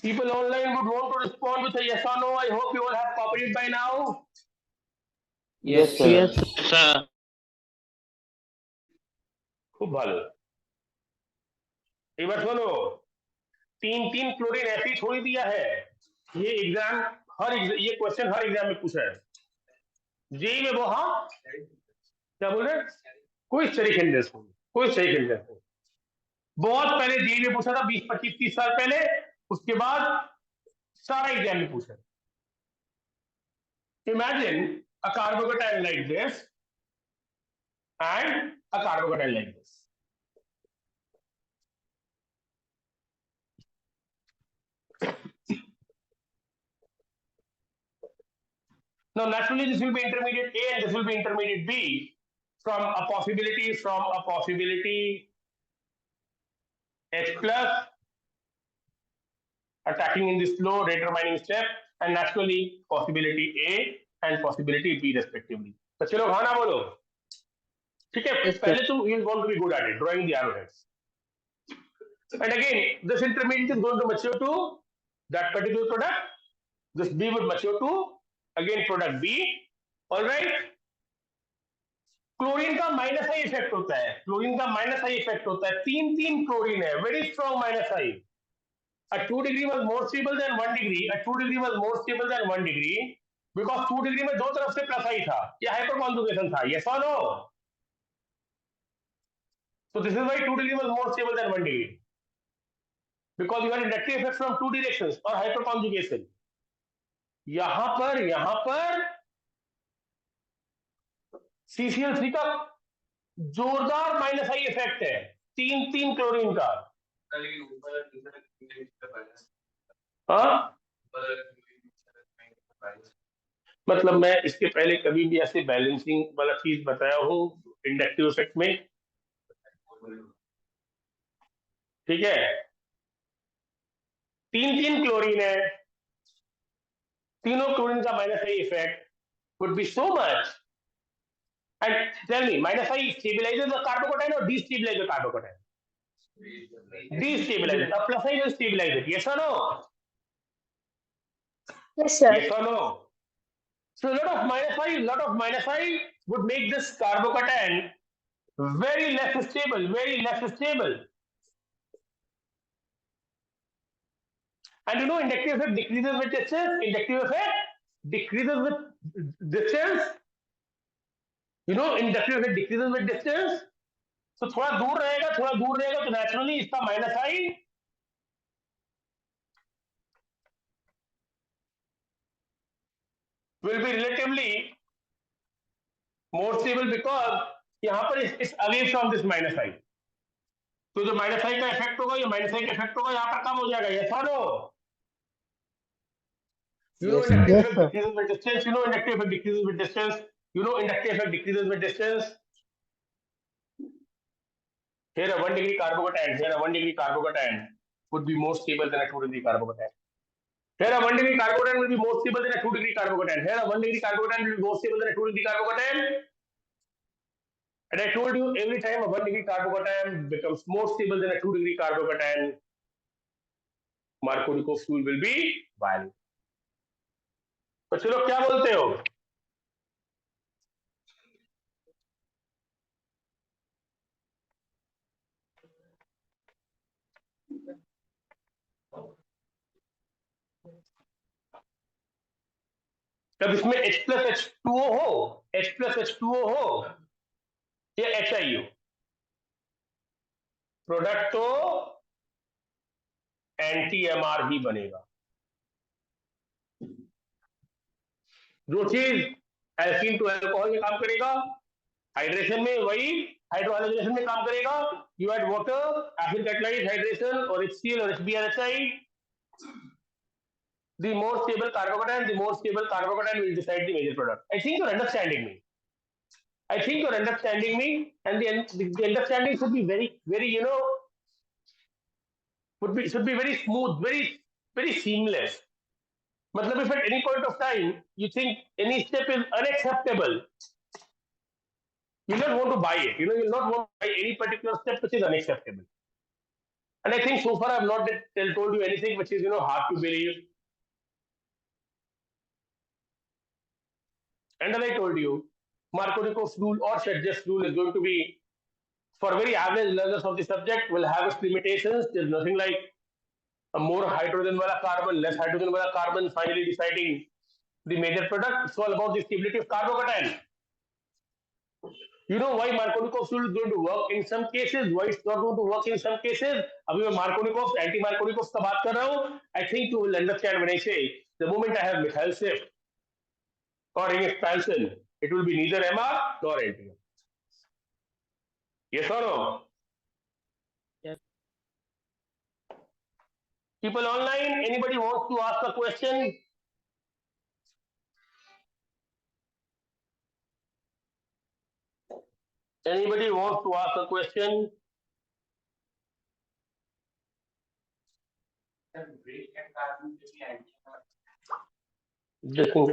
People online would want to respond with a yes or no. I hope you all have copied it by now. Yes, sir. Yes, sir. Yes, sir. खूब भालो एक बार सुनो, तीन chlorine ऐसे छोड़ दिया है। ये ये क्वेश्चन हर एग्जाम में पूछा है। जेई में वो हाँ क्या बोल रहे हैं? कोई सही कैंडिडेट हो बहुत पहले जेई में पूछा था 20-25-30 साल पहले, उसके बाद सारा एग्जाम में पूछा। Imagine a carbocation like this and a carbocation like this. Now naturally this will be intermediate A and this will be intermediate B from a possibility H plus attacking in this slow rate determining step and naturally possibility A and possibility B respectively. तो चलो हाँ ना बोलो, ठीक है? Yes, sir. पहले तुम you want to be good at it, drawing the arrowheads. And again, this intermediate is going to mature to that particular product. This B would mature to again product B. All right. Chlorine का minus I effect होता है, तीन chlorine है, very strong minus I. A 2 degree was more stable than 1 degree. Because 2 degree में दो तरफ से plus आई था, ये हाइपर कॉन्जुगेशन था. Yes or no? So this is why 2 degree was more stable than 1 degree. Because you had inductive effects from two directions or hyper conjugation. यहां पर CCl3 का जोरदार माइनस आई इफेक्ट है, तीन chlorine का. हाँ, मतलब मैं इसके पहले कभी भी ऐसे बैलेंसिंग वाला चीज बताया हूँ इंडक्टिव इफेक्ट में? ठीक है, 3 क्लोरीन है, तीनों क्लोरीन का minus I effect would be so much. And tell me, minus I stabilizes the carbocation or destabilizes the carbocation? Destabilizes. A plus I will stabilize it. Yes or no? Yes, sir. Yes or no? So a lot of minus I would make this carbocation very less stable, very less stable. And you know, inductive effect decreases with distance. Inductive effect decreases with distance. You know, inductive effect decreases with distance. तो थोड़ा दूर रहेगा तो naturally इसका minus i will be relatively more stable because यहाँ पर it's away from this minus i, तो जो माइनस आई का इफेक्ट होगा, ये माइनस आई का इफेक्ट होगा, यहाँ पर कम हो जाएगा। यस और no? You know, inductive effect decreases with distance. You know, inductive effect decreases with distance. You know, inductive effect decreases with distance. Here a 1 degree carbocation, here a 1 degree carbocation would be more stable than a 2 degree carbocation. Here a 1 degree carbocation will be more stable than a 2 degree carbocation. Here a 1 degree carbocation will be more stable than a 2 degree carbocation. And I told you, every time a 1 degree carbocation becomes more stable than a 2 degree carbocation, Markovnikov rule will be valid. तो चलो क्या बोलते हो? तब इसमें H plus H2O हो, H plus H2O हो या HIO, प्रोडक्ट तो एंटी-MR ही बनेगा। जो चीज एल्कीन टू अल्कोहल में काम करेगा, हाइड्रेशन में वही हाइड्रोहाइड्रेशन में काम करेगा। You add water, acid catalysed hydration और HCl और HBrHI, the more stable carbocation will decide the major product. I think you're understanding me. And the understanding should be very, you know, should be very smooth, very seamless. मतलब if at any point of time you think any step is unacceptable, you don't want to buy it. You know, you'll not want to buy any particular step which is unacceptable. And I think so far I've not told you anything which is, you know, hard to believe. And as I told you, Markovnikov's rule or Shetjeff's rule is going to be, for very average learners of the subject, will have its limitations. There's nothing like a more hydrogen wala carbon, less hydrogen wala carbon finally deciding the major product. It's all about the stability of carbocation. You know why Markovnikov's rule is going to work in some cases, why it's not going to work in some cases. अभी मैं Markovnikov's, anti-Markovnikov's का बात कर रहा हूँ. I think you will understand when I say the moment I have methyl shift or ring expansion, it will be neither MR nor NTM. Yes or no? Yes. People online, anybody wants to ask a question? Anybody wants to ask a question? देखो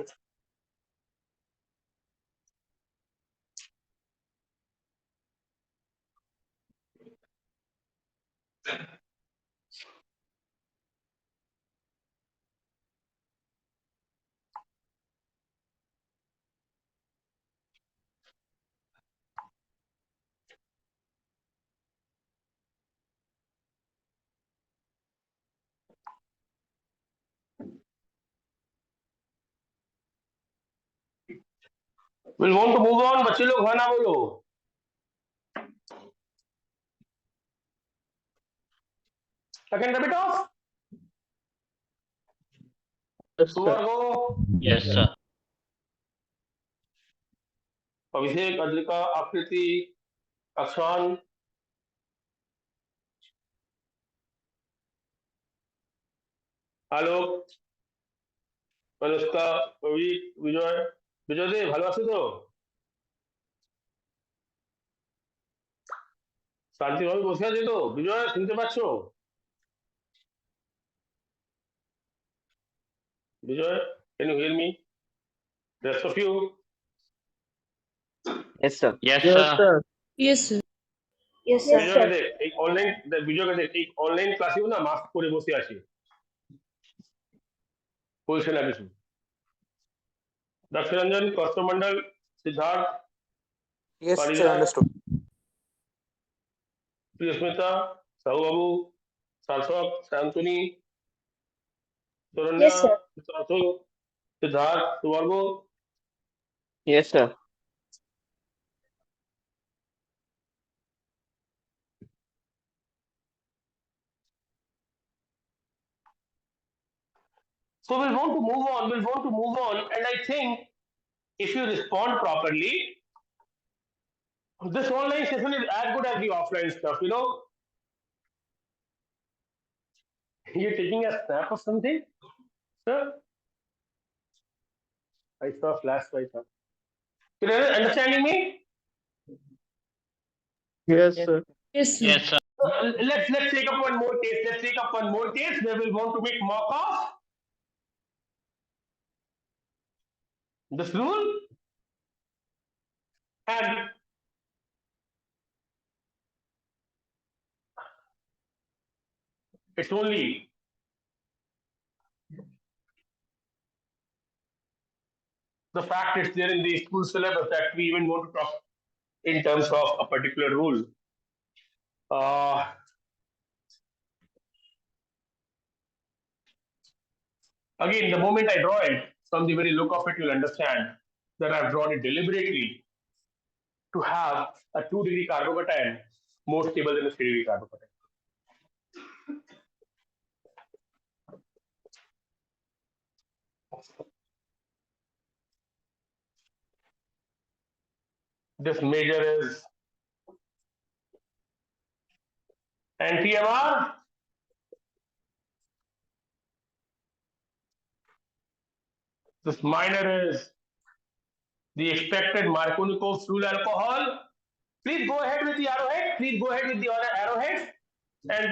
we'll want to move on. बच्चे लोग हाँ ना बोलो. I can rub it off. Yes, sir. सुवर्गो, Yes, sir. अभिषेक, अद्रिका, आकृति, अक्षान, आलोक, अनुष्का, पविक, विजय, विजय देव, ভালো আছো তো? শান্তিভাবে বসে আছে তো? বিজয়, শুনতে পাচ্ছো? বিজয়, can you hear me? Rest of you? Yes, sir. Yes, Yes, sir. sir. Yes, sir. Yes, বিজয় কাছে এই অনলাইন, বিজয় কাছে এই অনলাইন ক্লাসেও না মাস্ক পরে বসে আছে, বলছে না কিছু। দক্ষরঞ্জন, কষ্টমন্ডল, সিদ্ধার্থ, Yes, sir. পারিজাত, Understood. প্রিয়স্মিতা, সাহুবাবু, শাসক, Shantoni, Saranya, Yes, sir. Siddharth, সুবর্গ। Yes, sir. So we'll want to move on. We'll want to move on, and I think if you respond properly, this online session is as good as the offline stuff. You know, you're taking a snap of something, sir. I saw a flash right now. You understanding me? Yes, sir. Yes, sir. Yes, sir. Let's take up one more case. Let's take up one more case where we'll want to make mock of this rule, and it's only the fact it's there in the school syllabus that we even want to talk in terms of a particular rule. Again, the moment I draw it, from the very look of it, you'll understand that I've drawn it deliberately to have a 2-degree carbocation more stable than a 3-degree carbocation. This measure is NTMR. This minor is the expected Markovnikov fuel alcohol. Please go ahead with the arrowhead. Please go ahead with the other arrowhead and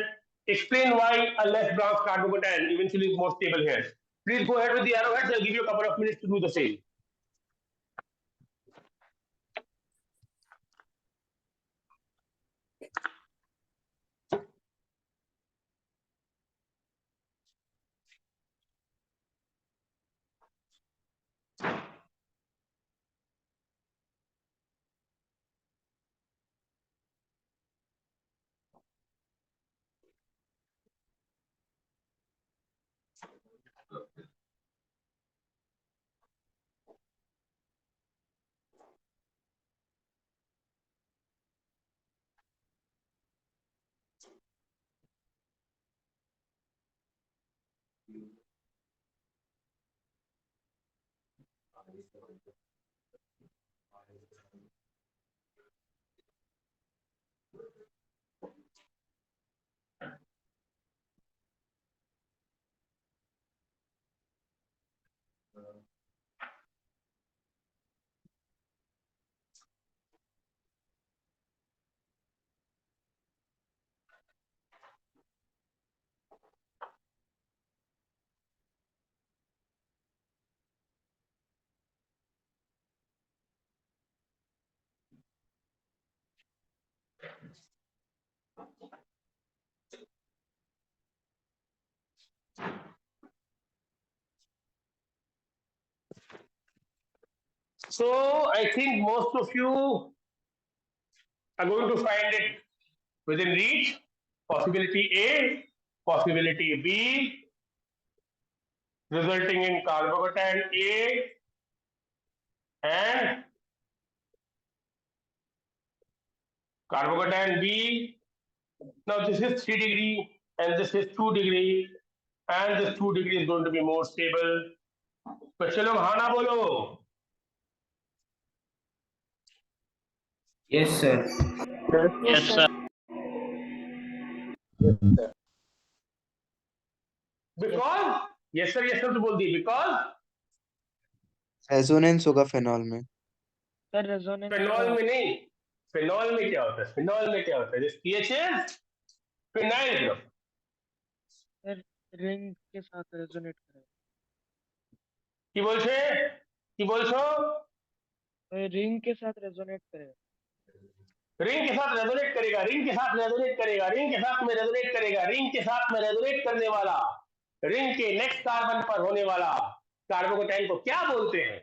explain why a less Brown's carbocation eventually is more stable here. Please go ahead with the arrowheads. I'll give you a couple of minutes to do the same. So I think most of you are going to find it within reach. Possibility A, possibility B, resulting in carbocation A and carbocation B. Now this is 3 degree and this is 2 degree, and this 2 degree is going to be more stable. बच्चे लोग हाँ ना बोलो. Yes, sir. Yes, sir. Because yes sir तो बोल दी. Because resonance होगा phenol में. Sir, resonance. Phenol में नहीं, फिनॉल में क्या होता है? फिनॉल में क्या होता है? This pH is phenyl group. Sir ring के साथ रेजोनेट करेगा। কি বলছে? কি বলছো? रिंग के साथ रेजोनेट करेगा। रिंग के साथ रेजोनेट करेगा, रिंग के साथ रेजोनेट करेगा, रिंग के साथ में रेजोनेट करेगा, रिंग के साथ में रेजोनेट करने वाला, रिंग के नेक्स्ट कार्बन पर होने वाला कार्बोकेटाइन को क्या बोलते हैं?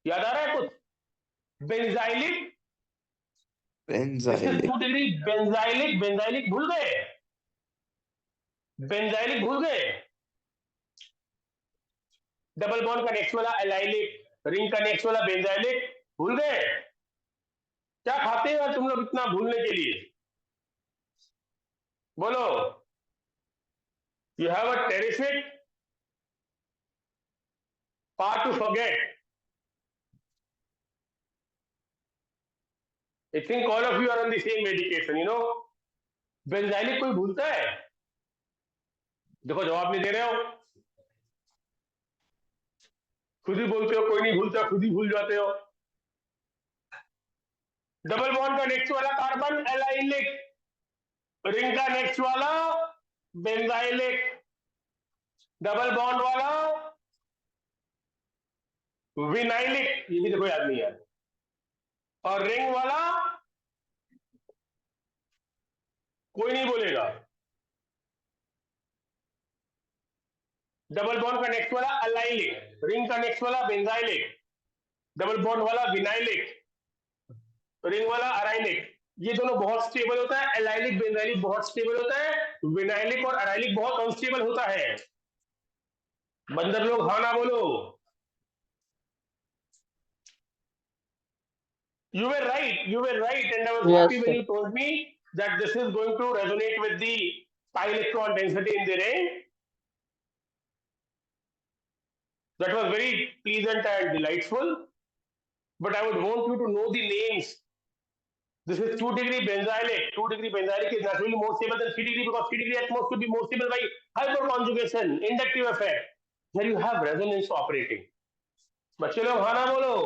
याद आ रहा है कुछ? Benzylic. Benzylic. 2 degree benzylic. Benzylic भूल गए? बेंजाइलिक भूल गए? डबल बॉन्ड का नेक्स्ट वाला एलाइलिक, रिंग का नेक्स्ट वाला बेंजाइलिक भूल गए? क्या खाते हो तुम लोग इतना भूलने के लिए? बोलो। You have a terrific part two forget. I think all of you are on the same medication, you know. Benzylic कोई भूलता है? देखो जवाब नहीं दे रहे हो, खुद ही बोलते हो कोई नहीं भूलता, खुद ही भूल जाते हो। डबल बॉन्ड का नेक्स्ट वाला कार्बन एलाइलिक, रिंग का नेक्स्ट वाला बेंजाइलिक, डबल बॉन्ड वाला विनाइलिक, ये भी देखो याद नहीं है, और रिंग वाला कोई नहीं बोलेगा। डबल बॉन्ड का नेक्स्ट वाला अलाइलिक, रिंग का नेक्स्ट वाला बेंजाइलिक, डबल बॉन्ड वाला विनाइलिक, रिंग वाला अराइलिक। ये दोनों बहुत स्टेबल होता है, एलाइलिक बेंजाइलिक बहुत स्टेबल होता है, विनाइलिक और अराइलिक बहुत अनस्टेबल होता है। बंदर लोग हाँ ना बोलो। You were right, and I was Yes, happy when sir. you told me that this is going to resonate with the pi electron density in the ring. That was very pleasant and delightful. But I would want you to know the names. This is 2 degree benzylic. 2 degree benzylic is naturally more stable than 3 degree because 3 degree at most could be more stable by hyperconjugation, inductive effect. Here you have resonance operating. बच्चे लोग हाँ ना बोलो।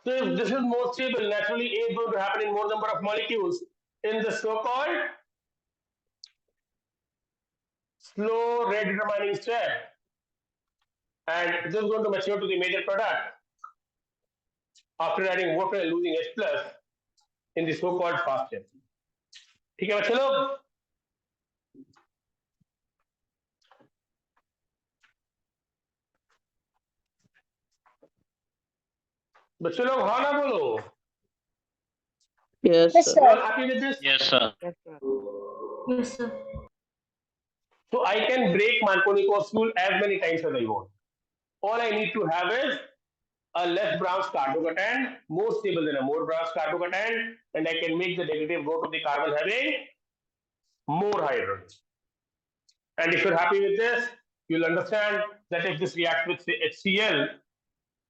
So if this is more stable, naturally A is going to happen in more number of molecules in the so-called slow rate determining step, and this is going to mature to the major product after adding water and losing H plus in the so-called fast step. ठीक है बच्चे लोग? बच्चे लोग हाँ ना बोलो। Yes, Yes, sir. You all sir. happy with this? Yes, sir. Yes, sir. Yes, sir. So I can break Marconi-Kos rule as many times as I want. All I need to have is a less branch carbocation, more stable than a more branch carbocation, and I can make the negative go to the carbon having more hydrogens. And if you're happy with this, you'll understand that if this reacts with HCl,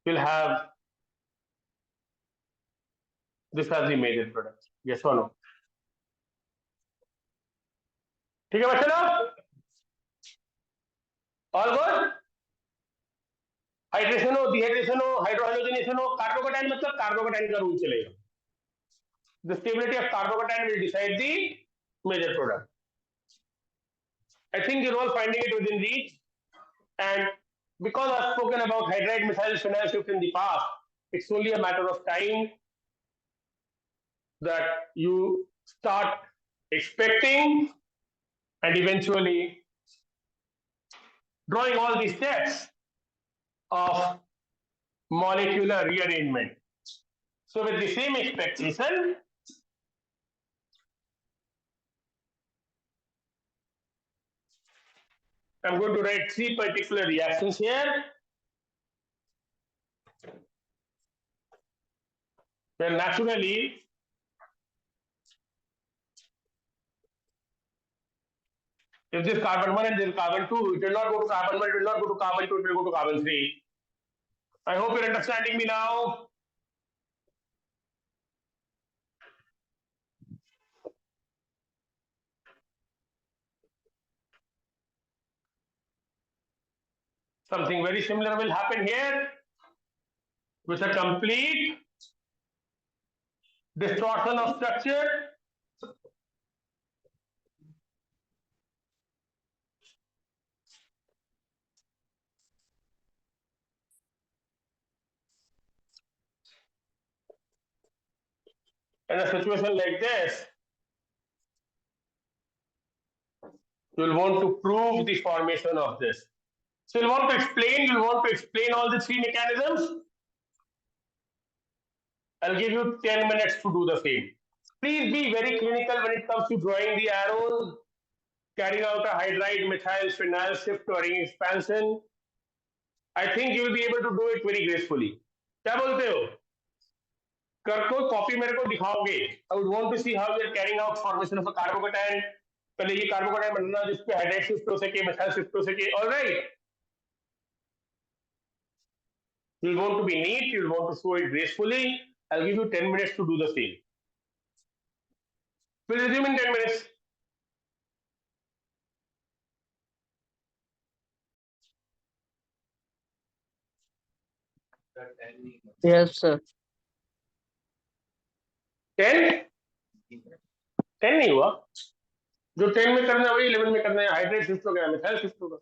we'll have this as the major product. Yes or no? ठीक है बच्चे लोग? All good? Hydration हो, dehydration हो, हाइड्रोहाइड्रोजनेशन हो, carbocation मतलब carbocation का rule चलेगा। The stability of carbocation will decide the major product. I think you're all finding it within reach. And because I've spoken about hydride methyl phenyl shift in the past, it's only a matter of time that you start expecting and eventually drawing all the steps of molecular rearrangement. So with the same expectation, I'm going to write 3 particular reactions here. Then naturally, if this carbon 1 and this carbon 2, it will not go to carbon 1, it will not go to carbon 2, it will go to carbon 3. I hope you're understanding me now. Something very similar will happen here with a complete distortion of structure. In a situation like this, you will want to prove the formation of this. So you want to explain all the three mechanisms. I'll give you 10 minutes to do the same. Please be very clinical when it comes to drawing the arrows, carrying out a hydride methyl phenyl shift to a ring expansion. I think you will be able to do it very gracefully. क्या बोलते हो? कर को copy मेरे को दिखाओगे. I would want to see how you are carrying out formation of a carbocation. पहले ये कार्बोकेटायन बनना जिसपे हाइड्राइड शिफ्ट हो सके, methyl शिफ्ट हो सके. All right. You want to be neat. You want to show it gracefully. I'll give you 10 minutes to do the same. We'll resume in 10 minutes. Yes, sir. 10 10 नहीं हुआ. जो 10 में करना है वही 11 में करना है. हाइड्रेट शिफ्ट हो गया, मिथाइल शिफ्ट होगा.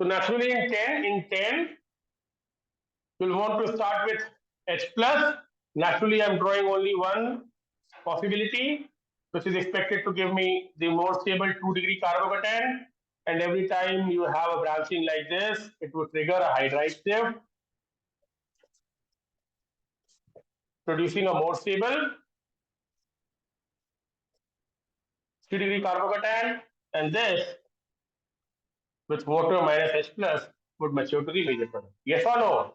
So naturally in 10 you'll want to start with H plus. Naturally I'm drawing only one possibility, which is expected to give me the more stable 2-degree carbocation. And every time you have a branching like this, it would trigger a hydride shift, producing a more stable 3-degree carbocation, and this with water minus H plus would mature to the major product. Yes or no?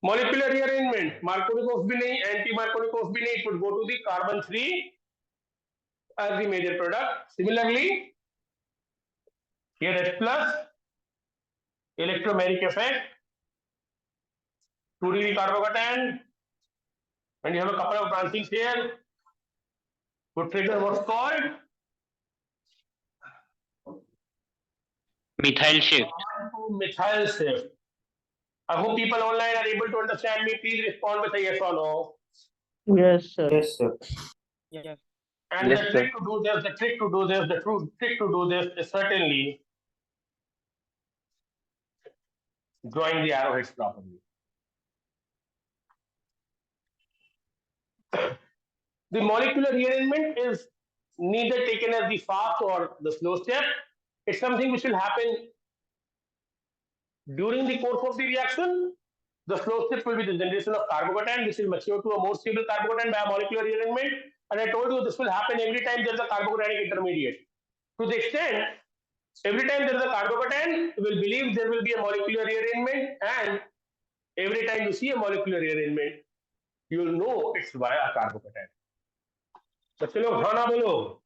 Molecular rearrangement, Markovnikov bhi nahi, anti-Markovnikov bhi nahi, it would go to the carbon 3 as the major product. Similarly, here H plus, electromeric effect, 2-degree carbocation, and you have a couple of branchings here, would trigger what's called Methyl shift. methyl shift. I hope people online are able to understand me. Please respond with a yes or no. Yes, sir. Yes, sir. Yes. And Yes, the sir. trick to do this, the true trick to do this is certainly drawing the arrowheads properly. The molecular rearrangement is neither taken as the fast or the slow step. It's something which will happen during the course of the reaction. The slow step will be the generation of carbocation, which will mature to a more stable carbocation by a molecular rearrangement. And I told you this will happen every time there is a carbocationic intermediate. To the extent, every time there is a carbocation, you will believe there will be a molecular rearrangement, and every time you see a molecular rearrangement, you will know it's via a carbocation. बच्चे लोग हाँ ना बोलो.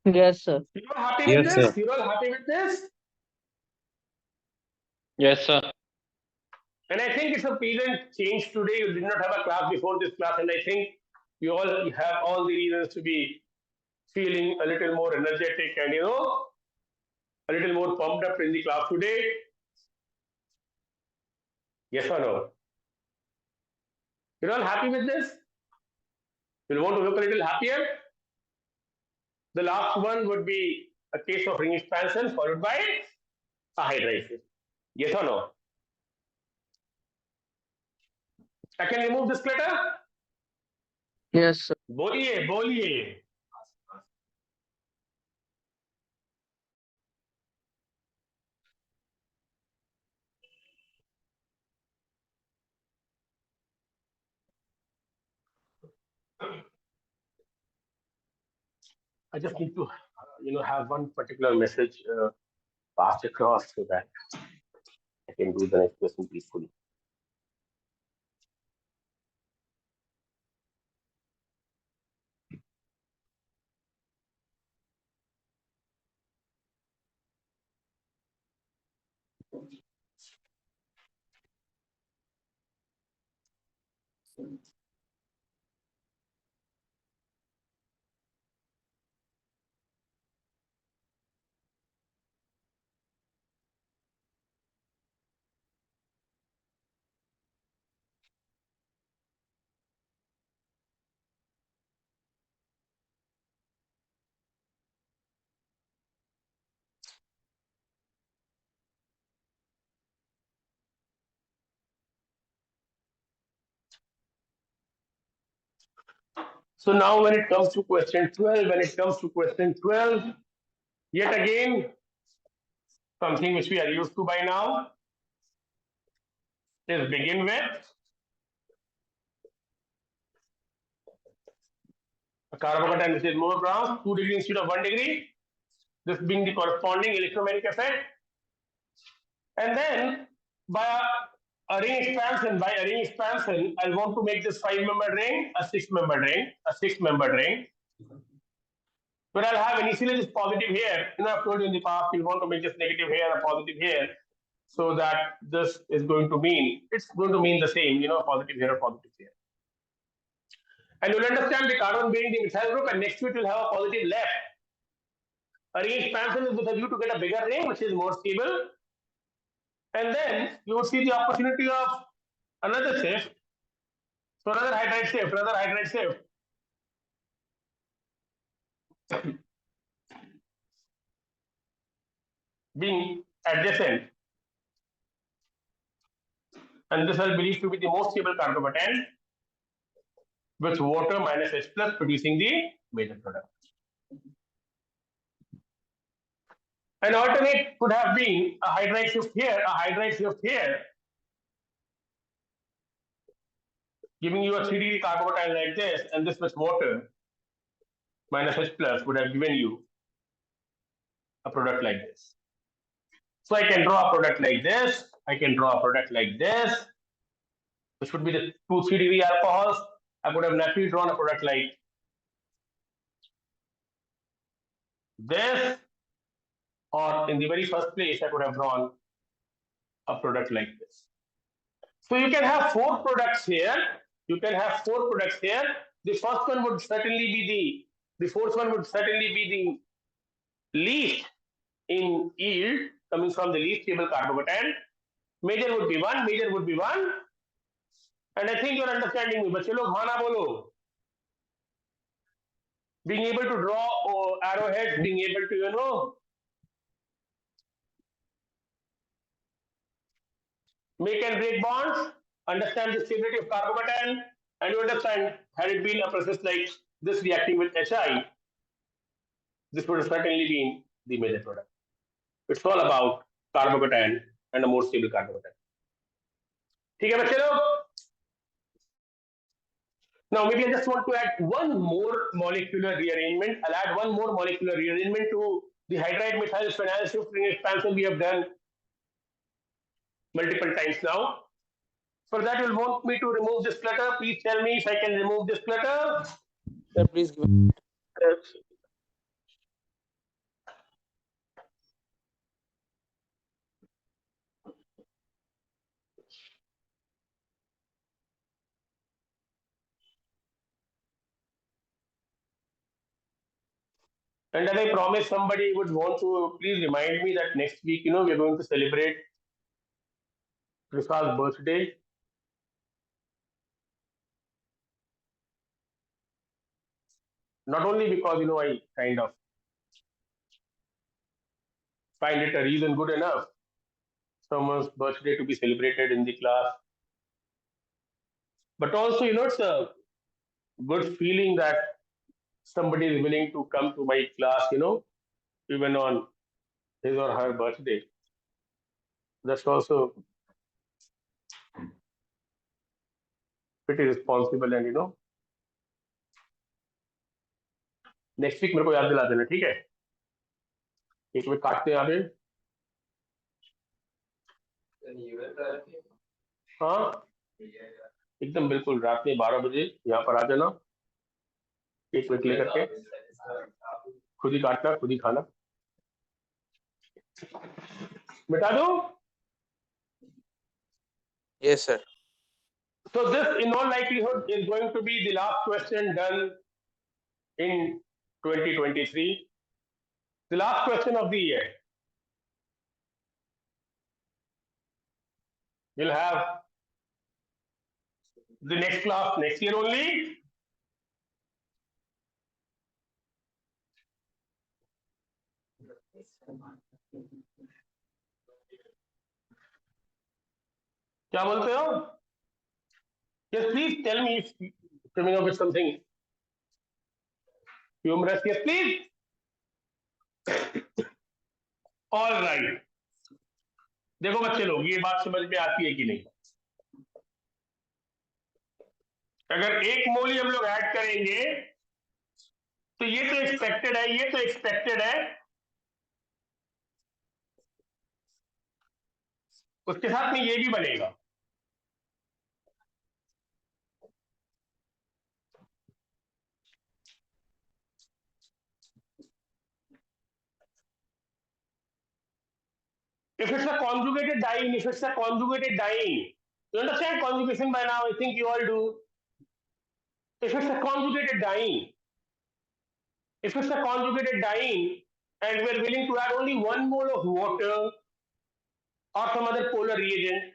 Yes, sir. You all happy with Yes, this? sir. You all happy with this? Yes, sir. And I think it's a pleasant change today. You did not have a class before this class, and I think you all have all the reasons to be feeling a little more energetic and a little more pumped up in the class today. Yes or no? You're all happy with this? You want to look a little happier? The last one would be a case of ring expansion followed by a hydration. Yes or no? I can remove this clutter? Yes, sir. बोलिए बोलिए. I just need to, have one particular message passed across so that I can do the next question peacefully. So now when it comes to question 12, yet again, something which we are used to by now is begin with a carbocation which is more pronounced, 2 degrees instead of 1 degree, this being the corresponding electromagnetic effect. And then by a ring expansion, I want to make this 5-membered ring a 6-membered ring, But I'll have initially this positive here. I've told you in the past, you want to make this negative here, a positive here, so that this is going to mean, it's going to mean the same, positive here, a positive here. And you'll understand the carbon being the methyl group, and next to it will have a positive left. A ring expansion is with a view to get a bigger ring, which is more stable. And then you will see the opportunity of another shift. So another hydride shift. Being adjacent. And this I believe to be the most stable carbocation with water minus H plus producing the major product. An alternate could have been a hydride shift here, giving you a 3 degree carbocation like this, and this with water minus H plus would have given you a product like this. So I can draw a product like this, which would be the 2-3 degree alcohols. I would have naturally drawn a product like this, or in the very first place, I could have drawn a product like this. So you can have 4 products here. The first one would certainly be the fourth one would certainly be the least in yield, coming from the least stable carbocation. Major would be one. And I think you're understanding me. बच्चे लोग हाँ ना बोलो. Being able to draw arrowheads, being able to, make and break bonds, understand the stability of carbocation, and you understand, had it been a process like this reacting with HI, this would have certainly been the major product. It's all about carbocation and a more stable carbocation. ठीक है बच्चे लोग? Now maybe I just want to add one more molecular rearrangement. I'll add one more molecular rearrangement to the hydride methyl phenyl shift ring expansion we have done multiple times now. For that, you'll want me to remove this clutter. Please tell me if I can remove this clutter. Sir, please give. And as I promised, somebody would want to please remind me that next week, we are going to celebrate Krisha's birthday. Not only because, I kind of find it a reason good enough, someone's birthday to be celebrated in the class, but also, it's a good feeling that somebody is willing to come to my class, even on his or her birthday. That's also pretty responsible, and next week मेरे को याद दिला देना, ठीक है? एक minute काटते हैं आगे. हाँ एकदम बिल्कुल रात में 12 बजे यहाँ पर आ जाना, एक मिनट लेकर के, खुद ही काटना, खुद ही खाना. मिटा दो. Yes, sir. So this, in all likelihood, is going to be the last question done in 2023. The last question of the year. You'll have the next class next year only. क्या बोलते हो? Yes, please tell me if coming up with something humorous. Yes, please. All right. देखो बच्चे लोग, ये बात समझ में आती है कि नहीं? अगर एक मोल ही हम लोग ऐड करेंगे तो ये तो एक्सपेक्टेड है, ये तो एक्सपेक्टेड है, उसके साथ में ये भी बनेगा. If it's a conjugated dyene, if it's a conjugated dyene, you understand conjugation by now, I think you all do. If it's a conjugated dyene, if it's a conjugated dyene and we're willing to add only 1 mole of water or some other polar reagent,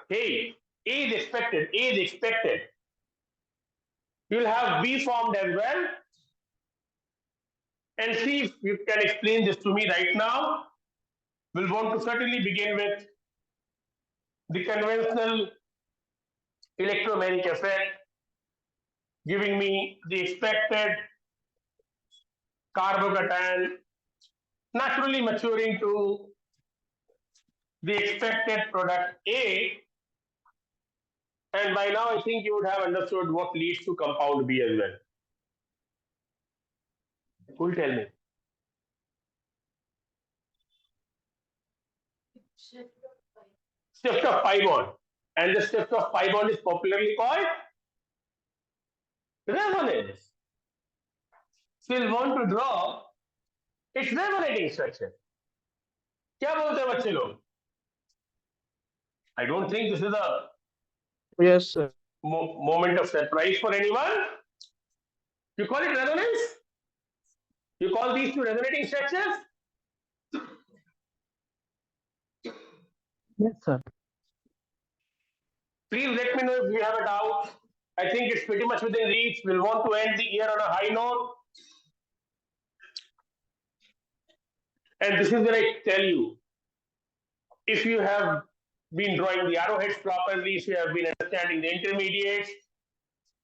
hey, A is expected, A is expected. You will have B formed as well. And see if you can explain this to me right now. We'll want to certainly begin with the conventional electromagnetic effect, giving me the expected carbocation naturally maturing to the expected product A. And by now, I think you would have understood what leads to compound B as well. Who will tell me? Shift of pi bond. And the shift of pi bond is popularly called resonance. So we'll want to draw its resonating structure. क्या बोलते हैं बच्चे लोग? I don't think this is a Yes, sir. moment of surprise for anyone. You call it resonance? You call these two resonating structures? Yes, sir. Please let me know if you have a doubt. I think it's pretty much within reach. We'll want to end the year on a high note. And this is where I tell you, if you have been drawing the arrowheads properly, if you have been understanding the intermediates,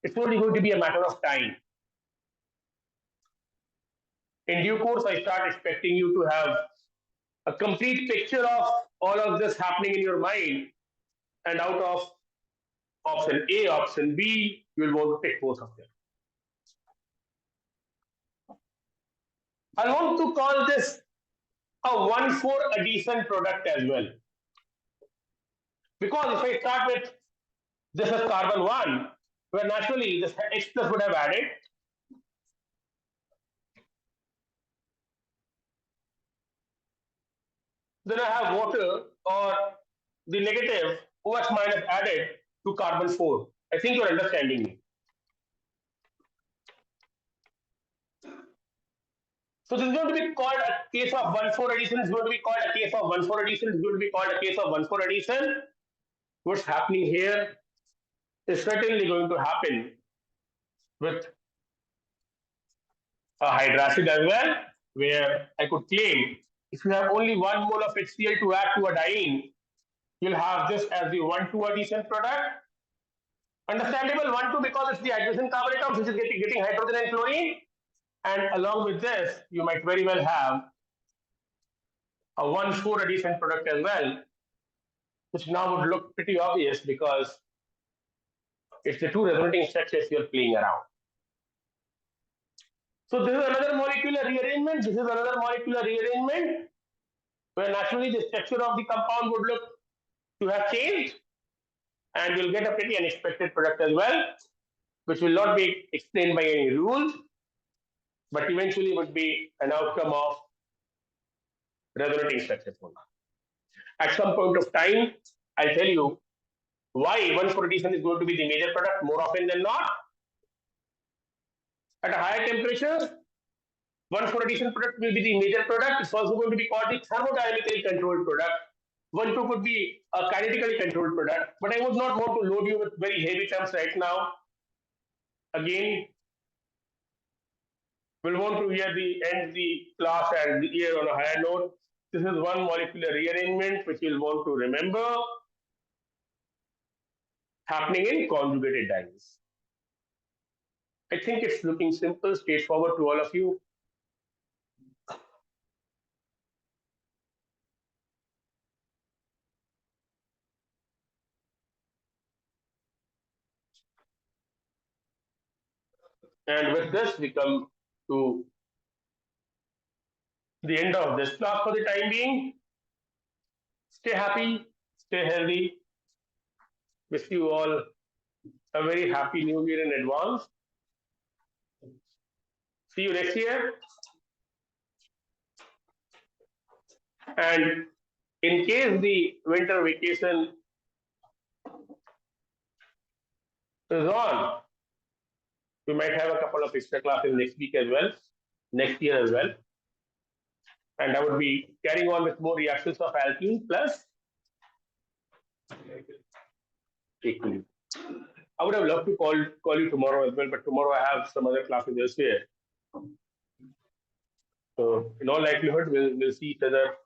it's only going to be a matter of time. In due course, I start expecting you to have a complete picture of all of this happening in your mind, and out of option A, option B, you will want to pick both of them. I want to call this a 1,4 addition product as well. Because if I start with this is carbon 1, where naturally this H plus would have added. Then I have water or the negative OH minus added to carbon 4. I think you're understanding me. So this is going to be called a case of 1,4 addition. It's going to be called a case of 1,4 addition. It's going to be called a case of 1,4 addition. What's happening here is certainly going to happen with a hydracid as well, where I could claim if you have only 1 mole of HCl to add to a diene, you'll have this as the 1,2 addition product. Understandable 1,2 because it's the adjacent carbon atoms which is getting hydrogen and chlorine. And along with this, you might very well have a 1,4 addition product as well, which now would look pretty obvious because it's the two resonating structures you're playing around. So this is another molecular rearrangement. This is another molecular rearrangement where naturally the structure of the compound would look to have changed, and you'll get a pretty unexpected product as well, which will not be explained by any rules, but eventually would be an outcome of resonating structures. At some point of time, I'll tell you Why 1,4-D is going to be the major product more often than not? At a higher temperature, 1,4-D product will be the major product. It's also going to be called the thermodynamically controlled product. 1,2 could be a kinetically controlled product, but I would not want to load you with very heavy terms right now. Again, we'll want to end the class and the year on a higher note. This is one molecular rearrangement which you'll want to remember happening in conjugated dyes. I think it's looking simple, straightforward to all of you. And with this, we come to the end of this class for the time being. Stay happy, stay healthy. Wish you all a very happy new year in advance. See you next year. And in case the winter vacation is on, we might have a couple of extra classes next week as well, next year as well. And I would be carrying on with more reactions of alkene plus equally. I would have loved to call you tomorrow as well, but tomorrow I have some other classes elsewhere. So in all likelihood, we'll see each other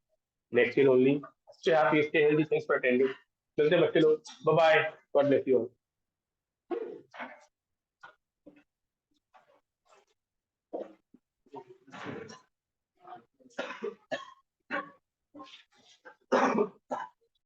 next year only. Stay happy, stay healthy. Thanks for attending. Bye bye. God bless you all.